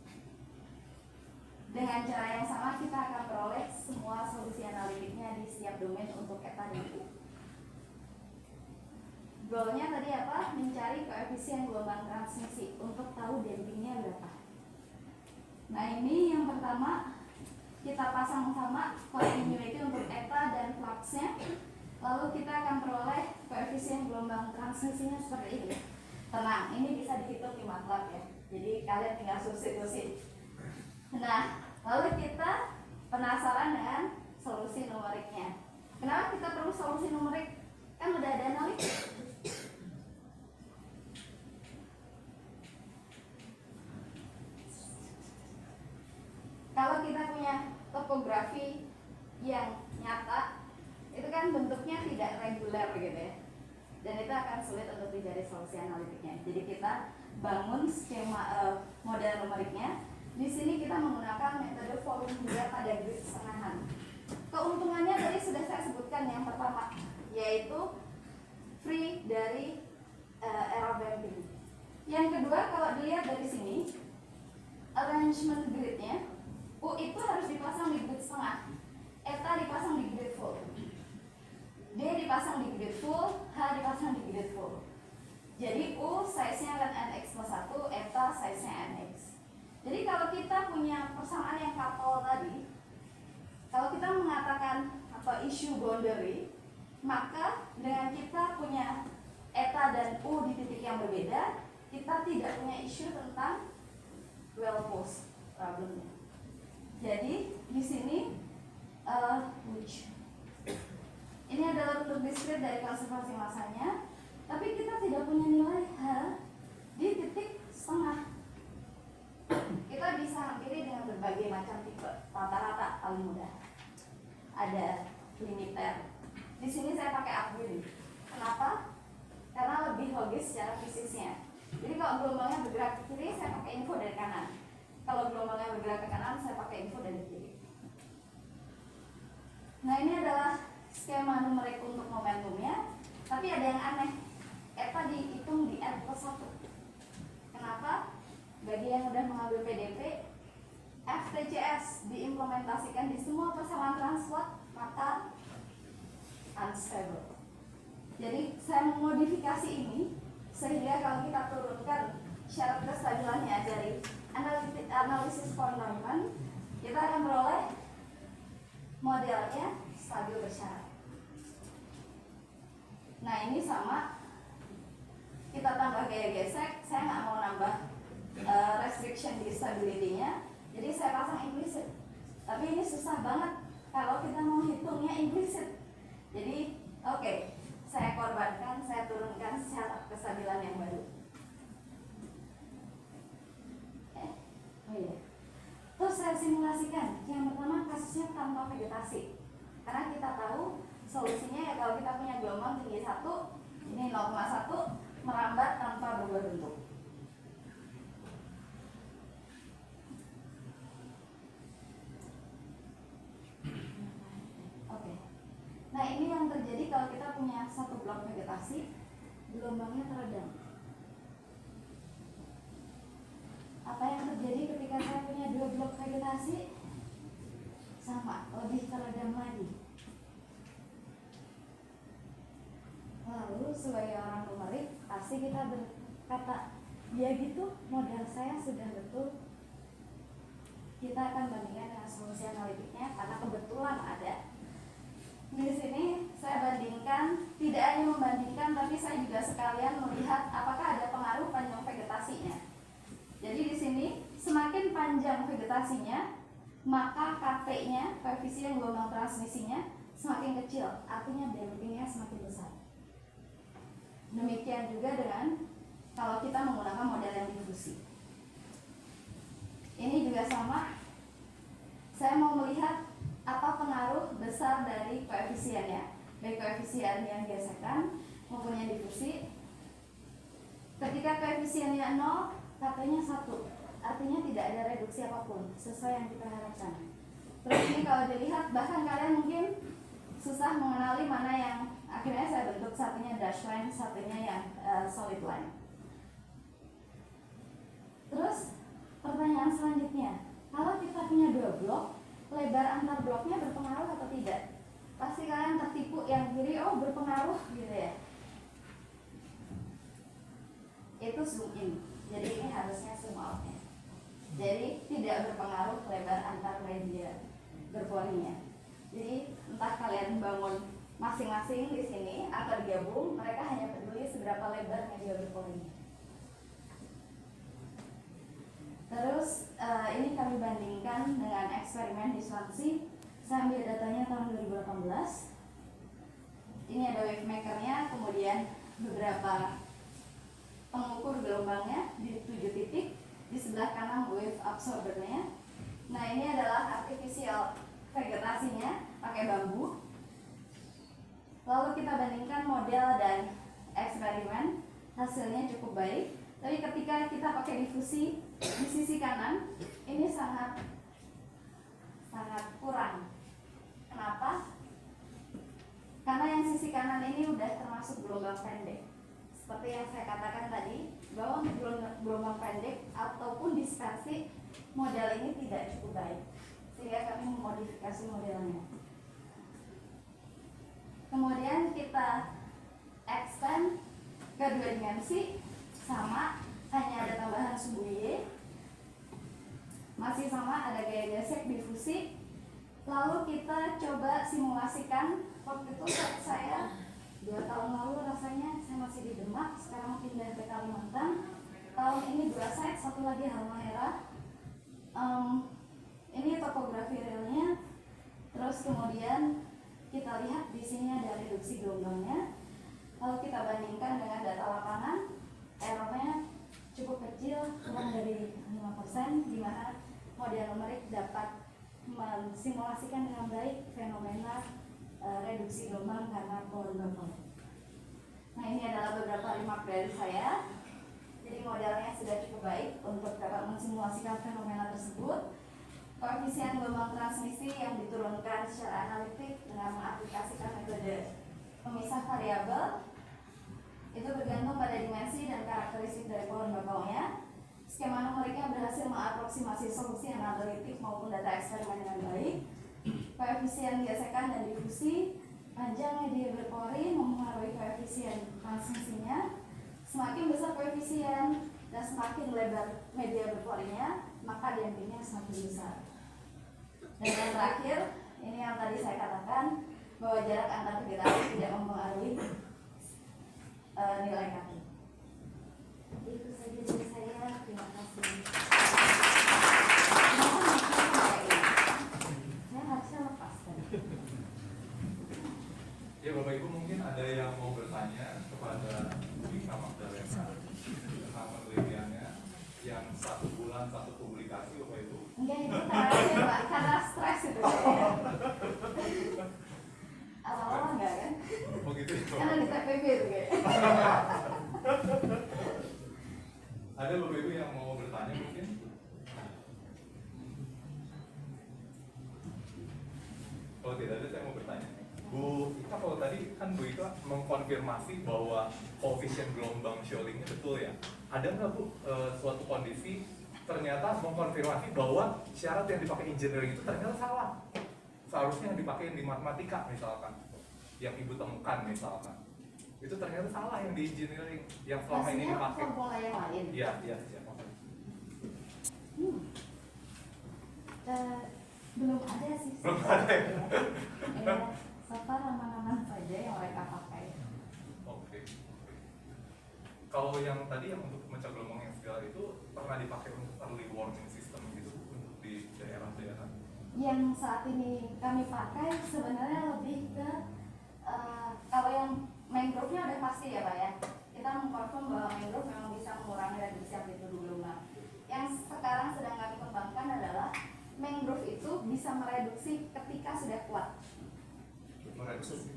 Dengan cara yang sama kita akan peroleh semua solusi analitiknya di setiap domain untuk eta dan U. Goalnya tadi apa? Mencari koefisien gelombang transmisi untuk tahu dampingnya berapa. Nah ini yang pertama, kita pasang sama continuity untuk eta dan fluxnya. Lalu kita akan peroleh koefisien gelombang transmisinya seperti ini. Tenang, ini bisa dihitung di MATLAB ya. Jadi kalian tinggal substitusi. Nah, lalu kita penasaran dengan solusi numeriknya. Kenapa kita perlu solusi numerik? Kan udah ada analitik. Kalau kita punya topografi yang nyata, itu kan bentuknya tidak reguler gitu ya. Dan itu akan sulit untuk dicari solusi analitiknya. Jadi kita bangun skema model numeriknya. Di sini kita menggunakan metode volume hingga pada grid setengahan. Keuntungannya tadi sudah saya sebutkan yang pertama, yaitu free dari error damping. Yang kedua, kalau dilihat dari sini, arrangement gridnya, U itu harus dipasang di grid setengah, eta dipasang di grid full, D dipasang di grid full, H dipasang di grid full. Jadi U size-nya akan NX plus 1, eta size-nya NX. Jadi kalau kita punya persamaan yang couple tadi, kalau kita mengatakan atau issue boundary, maka dengan kita punya eta dan U di titik yang berbeda, kita tidak punya isu tentang well post problemnya. Jadi di sini ini adalah bentuk diskrit dari konservasi masanya, tapi kita tidak punya nilai H di titik setengah. Kita bisa hampiri dengan berbagai macam tipe. Rata-rata paling mudah. Ada limiter. Di sini saya pakai upwind. Kenapa? Karena lebih logis secara fisiknya. Jadi kalau gelombangnya bergerak ke kiri, saya pakai info dari kanan. Kalau gelombangnya bergerak ke kanan, saya pakai info dari kiri. Nah ini adalah skema numerik untuk momentumnya. Tapi ada yang aneh. Eta dihitung di R plus 1. Kenapa? Bagi yang sudah mengambil PDP, FTCS diimplementasikan di semua persamaan transport, maka unstable. Jadi saya memodifikasi ini sehingga kalau kita turunkan syarat kestabilannya dari analisis von Neumann, kita akan beroleh modelnya stabil bersyarat. Nah ini sama, kita tambah gaya gesek, saya nggak mau nambah restriction di stability-nya, jadi saya pasang implicit. Tapi ini susah banget kalau kita mau hitungnya implicit. Jadi oke, saya korbankan, saya turunkan syarat kestabilan yang baru. Oh iya. Terus saya simulasikan. Yang pertama kasusnya tanpa vegetasi. Karena kita tahu solusinya ya kalau kita punya gelombang tinggi 1, ini 0,1 merambat tanpa berubah bentuk. Nah ini yang terjadi kalau kita punya satu blok vegetasi, gelombangnya teredam. Apa yang terjadi ketika saya punya 2 blok vegetasi? Sama, lebih teredam lagi. Lalu sebagai orang numerik, pasti kita berkata, ya gitu model saya sudah betul, kita akan bandingkan dengan solusi analitiknya karena kebetulan ada. Di sini saya bandingkan, tidak hanya membandingkan, tapi saya juga sekalian melihat apakah ada pengaruh panjang vegetasinya. Jadi di sini semakin panjang vegetasinya, maka KT-nya, koefisien gelombang transmisinya semakin kecil, artinya dampingnya semakin besar. Demikian juga dengan kalau kita menggunakan model yang difusi. Ini juga sama. Saya mau melihat apa pengaruh besar dari koefisiennya, baik koefisien yang gesekan maupun yang difusi. Ketika koefisiennya 0, KT-nya 1, artinya tidak ada reduksi apapun sesuai yang kita harapkan. Terus ini kalau dilihat, bahkan kalian mungkin susah mengenali mana yang akhirnya saya bentuk, satunya dash line, satunya yang solid line. Terus pertanyaan selanjutnya, kalau kita punya 2 blok, lebar antar bloknya berpengaruh atau tidak? Pasti kalian tertipu yang kiri, oh berpengaruh gitu ya. Itu zoom in, jadi ini harusnya zoom out-nya. Jadi tidak berpengaruh lebar antar media berporinya. Jadi entah kalian bangun masing-masing di sini atau digabung, mereka hanya peduli seberapa lebar media berporinya. Terus ini kami bandingkan dengan eksperimen di Swansea. Saya ambil datanya tahun 2018. Ini ada wave makernya, kemudian beberapa pengukur gelombangnya di 7 titik. Di sebelah kanan wave absorbernya. Nah ini adalah artificial vegetasinya pakai bambu. Lalu kita bandingkan model dan eksperimen, hasilnya cukup baik. Tapi ketika kita pakai difusi di sisi kanan, ini sangat kurang. Kenapa? Karena yang sisi kanan ini udah termasuk gelombang pendek. Seperti yang saya katakan tadi, bahwa untuk gelombang pendek ataupun dispersi, model ini tidak cukup baik. Sehingga kami memodifikasi modelnya. Kemudian kita extend ke 2 dimensi. Sama, hanya ada tambahan sumbu Y, masih sama, ada gaya gesek difusi. Lalu kita coba simulasikan. Waktu itu saya 2 tahun lalu rasanya saya masih di Demak, sekarang pindah ke Kalimantan. Tahun ini 2 site, satu lagi Halmahera. Ini topografi realnya. Terus kemudian kita lihat di sini ada reduksi gelombangnya. Lalu kita bandingkan dengan data lapangan. Errornya cukup kecil, kurang dari 5%, di mana model numerik dapat mensimulasikan dengan baik fenomena reduksi gelombang karena pohon bapau. Nah ini adalah beberapa remark dari saya. Jadi modelnya sudah cukup baik untuk dapat mensimulasikan fenomena tersebut. Koefisien gelombang transmisi yang diturunkan secara analitik dengan mengaplikasikan metode pemisah variabel itu bergantung pada dimensi dan karakteristik dari pohon bakaunya. Skema numeriknya berhasil mengaproksimasi solusi analitik maupun data eksperimen dengan baik. Koefisien gesekan dan difusi, panjang media berpori mempengaruhi koefisien transmisinya. Semakin besar koefisien dan semakin lebar media berporinya, maka dampingnya semakin besar. Dan yang terakhir, ini yang tadi saya katakan bahwa jarak antar vegetasi tidak mempengaruhi nilai KT. Itu saja dari saya. Terima kasih. Saya harusnya lepas tadi. Ya Bapak Ibu, mungkin ada yang mau bertanya kepada Wika Magdalena tentang penelitiannya yang 1 bulan 1 publikasi Bapak Ibu. Enggak, itu karena Pak, karena stres itu saya. Awal-awal enggak kan? Oh gitu ya. Karena di TPB itu kayak. Ada Bapak Ibu yang mau bertanya mungkin? Kalau tidak ada saya mau bertanya. Bu Ika, kalau tadi kan Bu Ika mengkonfirmasi bahwa koefisien gelombang Schellingnya betul ya. Ada nggak Bu suatu kondisi ternyata mengkonfirmasi bahwa syarat yang dipakai engineering itu ternyata salah? Seharusnya yang dipakai di matematika misalkan, yang Ibu temukan misalkan, itu ternyata salah yang di engineering yang selama ini dipakai. Formula yang lain. Iya, iya, iya. Belum ada sih. Belum ada ya? Ya, so far aman-aman saja yang mereka pakai. Oke. Kalau yang tadi yang untuk pemecah gelombang yang segala itu pernah dipakai untuk early warning system gitu untuk di daerah-daerah? Yang saat ini kami pakai sebenarnya lebih ke kalau yang mangrove-nya udah pasti ya Pak ya. Kita mengkonfirm bahwa mangrove memang bisa mengurangi reduksi amplitudo gelombang. Yang sekarang sedang kami kembangkan adalah mangrove itu bisa mereduksi ketika sudah kuat.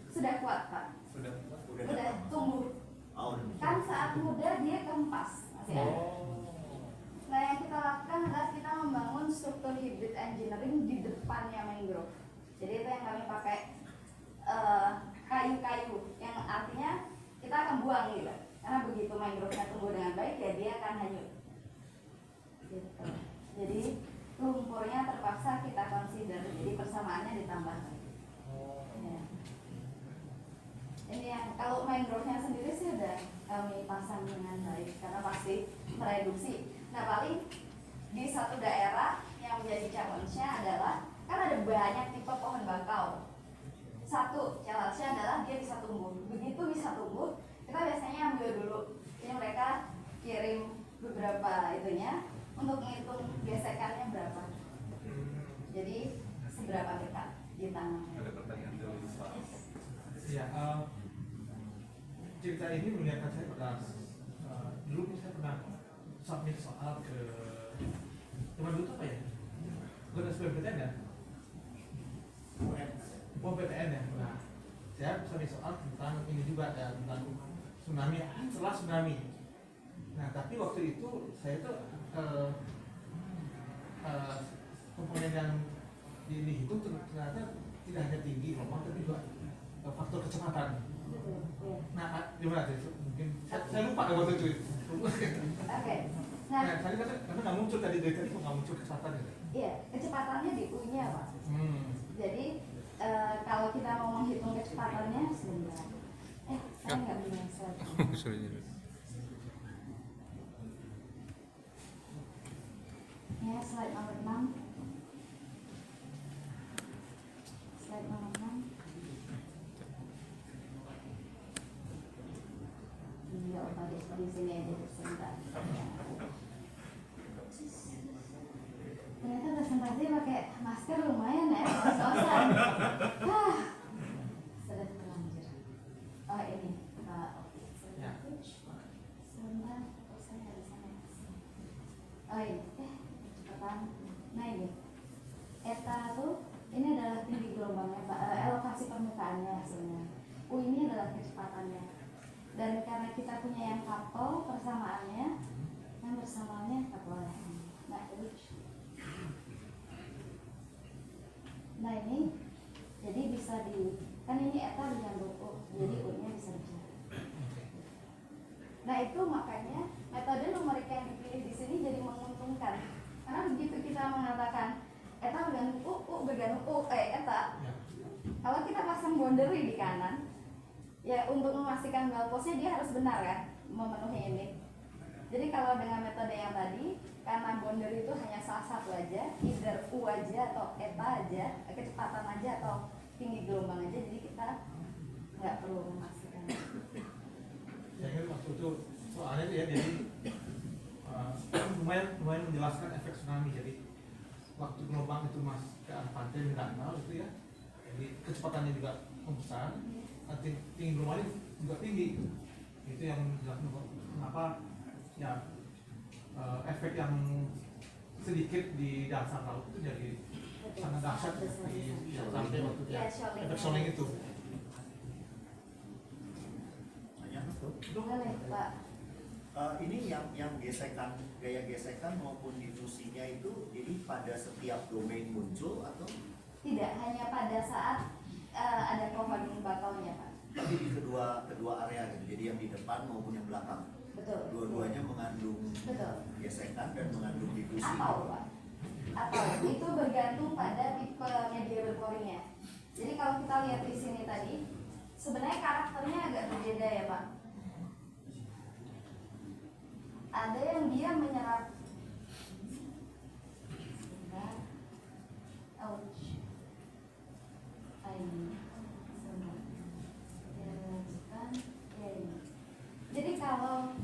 Sudah kuat Pak. Sudah tumbuh. Kan saat muda dia kempas, masih ada. Nah yang kita lakukan adalah kita membangun struktur hybrid engineering di depannya mangrove. Jadi itu yang kami pakai kayu-kayu, yang artinya kita akan buang gitu. Karena begitu mangrove-nya tumbuh dengan baik ya dia akan hanyut. Gitu. Jadi lumpurnya terpaksa kita consider, jadi persamaannya ditambah. Ya. Ini yang kalau mangrove-nya sendiri sih udah kami pasang dengan baik karena pasti mereduksi. Nah paling di satu daerah yang menjadi challenge-nya adalah kan ada banyak tipe pohon bakau. Satu challenge-nya adalah dia bisa tumbuh. Begitu bisa tumbuh, kita biasanya ambil dulu. Ini mereka kirim beberapa itunya untuk menghitung gesekannya berapa. Jadi seberapa dekat di tangan. Ada pertanyaan dari Pak. Ya, cerita ini mengingatkan saya pada dulu saya pernah submit soal ke teman dulu apa ya? Bukan SBMPTN ya? PTN ya. Nah, saya submit soal tentang ini juga ya, tentang tsunami setelah tsunami. Nah, tapi waktu itu saya tuh komponen yang dihitung ternyata tidak hanya tinggi gelombang tapi juga faktor kecepatan. Nah, gimana sih? Mungkin saya lupa waktu itu. Oke. Nah, tadi karena nggak muncul tadi dari tadi nggak muncul kecepatan ya? Iya, kecepatannya di U-nya Pak. Jadi kalau kita mau menghitung kecepatannya sebentar. Saya nggak punya slide. Ya, slide nomor 6. Slide nomor 6. Iya, tadi di sini aja sebentar. Ternyata presentasi pakai masker lumayan ya, kos-kosan. Sudah terlanjur. Oh ini, oke. Sebentar, saya nggak bisa next. Oh ini, cepetan. Nah ini, eta tuh ini adalah tinggi gelombangnya, elevasi permukaannya sebenarnya. U ini adalah kecepatannya. Dan karena kita punya yang couple persamaannya, yang bersamaannya couple. Nah ini. Nah ini jadi bisa kan ini eta dinyambung U, jadi U-nya bisa dicari. Nah itu makanya metode numerik yang dipilih di sini jadi menguntungkan. Karena begitu kita mengatakan eta bergantung U bergantung U, eta. Kalau kita pasang boundary di kanan, ya untuk memastikan goalpost-nya dia harus benar kan, memenuhi ini. Jadi kalau dengan metode yang tadi, karena boundary itu hanya salah satu aja, either U aja atau eta aja, kecepatan aja atau tinggi gelombang aja, jadi kita nggak perlu memastikan. Ya kan waktu itu soalnya itu ya, jadi lumayan menjelaskan efek tsunami. Jadi waktu gelombang itu masih ke arah pantai Mindanao itu ya, jadi kecepatannya juga besar, tinggi gelombangnya juga tinggi. Itu yang menjelaskan kenapa ya efek yang sedikit di dasar laut itu jadi sangat dahsyat sampai waktu ya efek shoaling itu. Boleh Pak. Ini yang gesekan, gaya gesekan maupun difusinya itu jadi pada setiap domain muncul atau tidak, hanya pada saat ada pohon bakaunya Pak. tapi di kedua area gitu, jadi yang di depan maupun yang belakang. Betul. Dua-duanya mengandung Betul. gesekan dan mengandung difusi. Atau Pak, atau itu bergantung pada tipe media berporingnya. Jadi kalau kita lihat di sini tadi, sebenarnya karakternya agak berbeda ya Pak. Ada yang dia menyerap.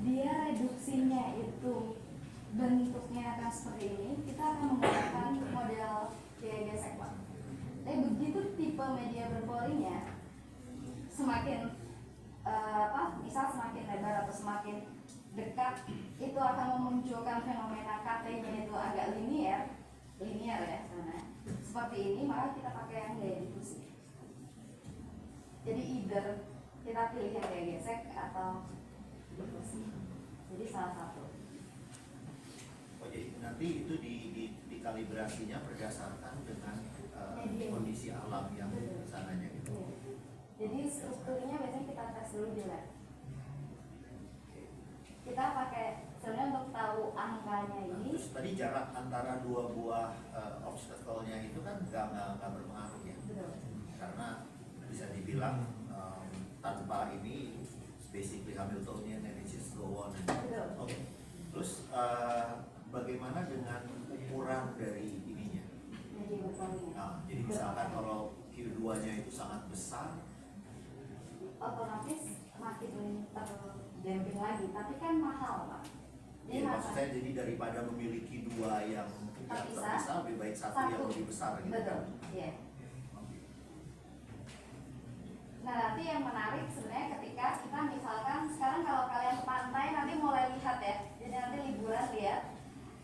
dia reduksinya itu bentuknya akan seperti ini, kita akan menggunakan model gesek Pak. Tapi begitu tipe media berpolinya semakin misal semakin lebar atau semakin dekat, itu akan memunculkan fenomena KT-nya itu agak linear ya sana. Seperti ini, maka kita pakai yang gaya difusi. Jadi either kita pilih yang gaya gesek atau difusi. Jadi salah satu. Oh, jadi nanti itu dikalibrasinya berdasarkan dengan kondisi alam yang sananya gitu. Jadi strukturnya biasanya kita tes dulu di lab. Kita pakai sebenarnya untuk tahu angkanya ini. Terus tadi jarak antara dua buah obstacle-nya itu kan nggak berpengaruh ya. Betul. Karena bisa dibilang tanpa ini basically Hamiltonian and it just go on. Betul. Oke. Terus bagaimana dengan ukuran dari ininya? Jadi berpolinya. Nah, jadi misalkan kalau Q2-nya itu sangat besar, otomatis makin terdamping lagi, tapi kan mahal Pak. ya, maksud saya jadi daripada memiliki dua yang terpisah, lebih baik satu yang lebih besar gitu. Betul, iya. Nah nanti yang menarik sebenarnya ketika kita misalkan sekarang kalau kalian ke pantai nanti mulai lihat ya, jadi nanti liburan lihat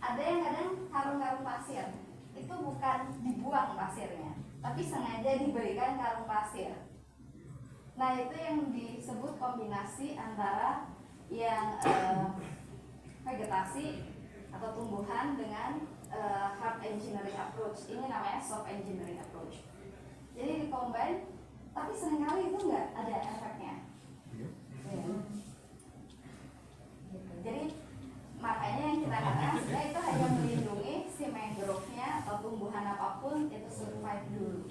ada yang kadang karung-karung pasir itu bukan dibuang pasirnya, tapi sengaja diberikan karung pasir. Nah itu yang disebut kombinasi antara yang vegetasi atau tumbuhan dengan hard engineering approach. Ini namanya soft engineering approach. Jadi dikombin, tapi seringkali itu nggak ada efeknya. Ya. Jadi makanya yang kita katakan sebenarnya itu hanya melindungi si mangrove-nya atau tumbuhan apapun itu survive dulu.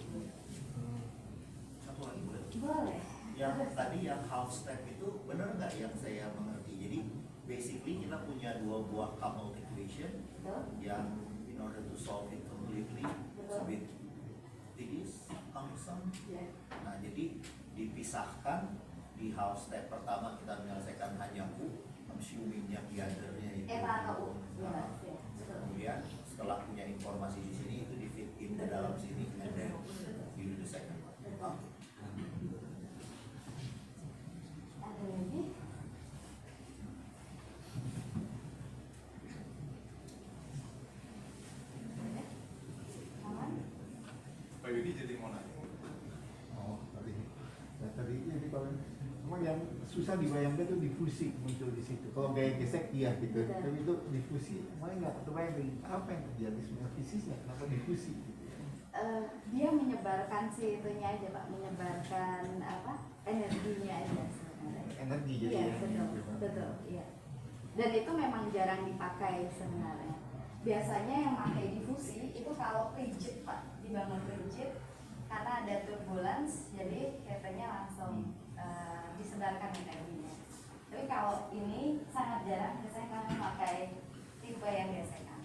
Satu lagi boleh? Boleh. Yang tadi yang half step itu benar nggak yang saya mengerti? Jadi basically kita punya dua buah coupled equation. Betul. Yang in order to solve it completely, it's a bit tedious, cumbersome. Yeah. Nah jadi dipisahkan di half step pertama kita menyelesaikan hanya U, assuming yang the other-nya itu. Eta atau U. Nah, Ya, betul. kemudian setelah punya informasi di sini itu di fit in ke dalam sini, and then you do the second one. Okay. Ada lagi? Aman? Pak Yudi jadi mau nanya. Oh, tadi. Nah, tadi jadi kalau memang yang susah dibayangkan itu difusi muncul di situ. Kalau gaya gesek iya gitu, Betul. tapi itu difusi, malah nggak terbayang apa yang terjadi sebenarnya fisiknya, kenapa difusi? Gitu ya. Dia menyebarkan si itunya aja Pak, menyebarkan apa energinya aja sebenarnya. Energi jadi Iya yang betul, gitu. betul, iya. Dan itu memang jarang dipakai sebenarnya. Biasanya yang pakai difusi itu kalau rigid Pak, dibangun rigid karena ada turbulence, jadi katanya langsung disebarkan energinya. Tapi kalau ini sangat jarang, biasanya kami pakai tipe yang gesekan.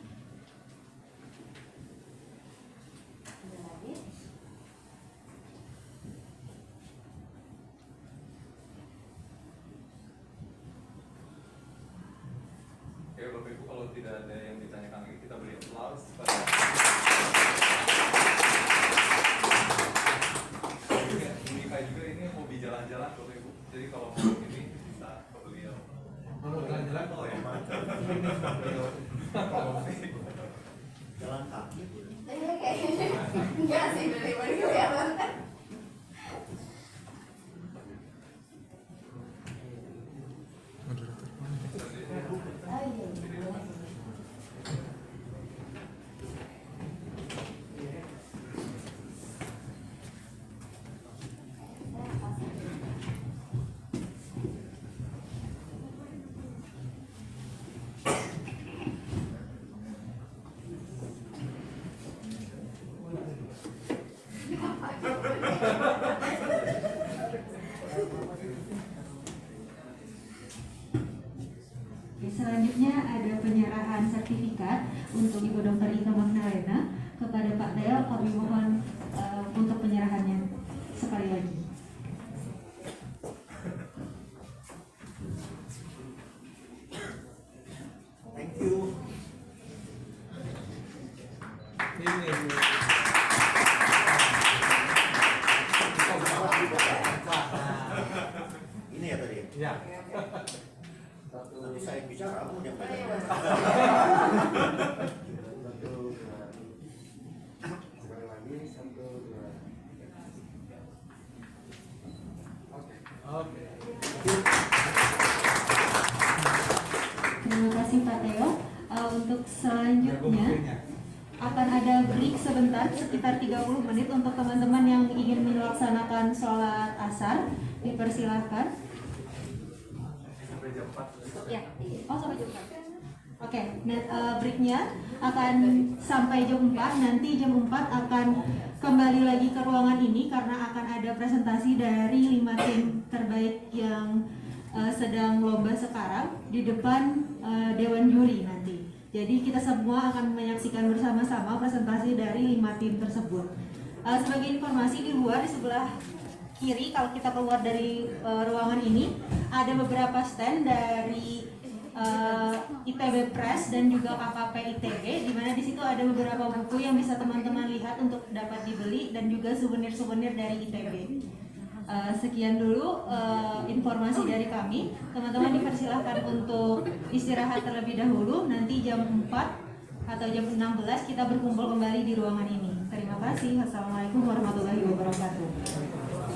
Ada lagi? Oke, Bapak Ibu, kalau tidak ada yang ditanyakan lagi, kita beri applause pada ini kayak juga ini hobi jalan-jalan Bapak Ibu. Jadi kalau mau ini bisa ke beliau. Kalau jalan-jalan kalau ya Pak. Jalan kaki. Iya kayaknya enggak sih dari mana kelihatan. Moderator mana? Oh iya. Selanjutnya ada penyerahan sertifikat untuk Ibu Dr. Ika Magdalena kepada Pak Del. Kami mohon untuk penyerahannya sekali lagi. sini. Ini ya tadi. Ya. Nanti saya bicara, kamu yang banyak. Sekali lagi, 1, 2. Oke. Terima kasih Pak Teo. Untuk selanjutnya akan ada break sebentar sekitar 30 menit untuk teman-teman yang ingin melaksanakan sholat asar. Dipersilahkan. Sampai jam 4. Ya, oh sampai jam 4. Oke, breaknya akan sampai jam 4. Nanti jam 4 akan kembali lagi ke ruangan ini karena akan ada presentasi dari 5 tim terbaik yang sedang lomba sekarang di depan Dewan Juri nanti. Jadi kita semua akan menyaksikan bersama-sama presentasi dari 5 tim tersebut. Sebagai informasi di luar di sebelah kiri kalau kita keluar dari ruangan ini ada beberapa stand dari ITB Press dan juga KKP ITB, di mana di situ ada beberapa buku yang bisa teman-teman lihat untuk dapat dibeli dan juga souvenir-souvenir dari ITB. Sekian dulu informasi dari kami. Teman-teman dipersilahkan untuk istirahat terlebih dahulu. Nanti jam 4 atau jam 16 kita berkumpul kembali di ruangan ini. Terima kasih. Wassalamualaikum warahmatullahi wabarakatuh.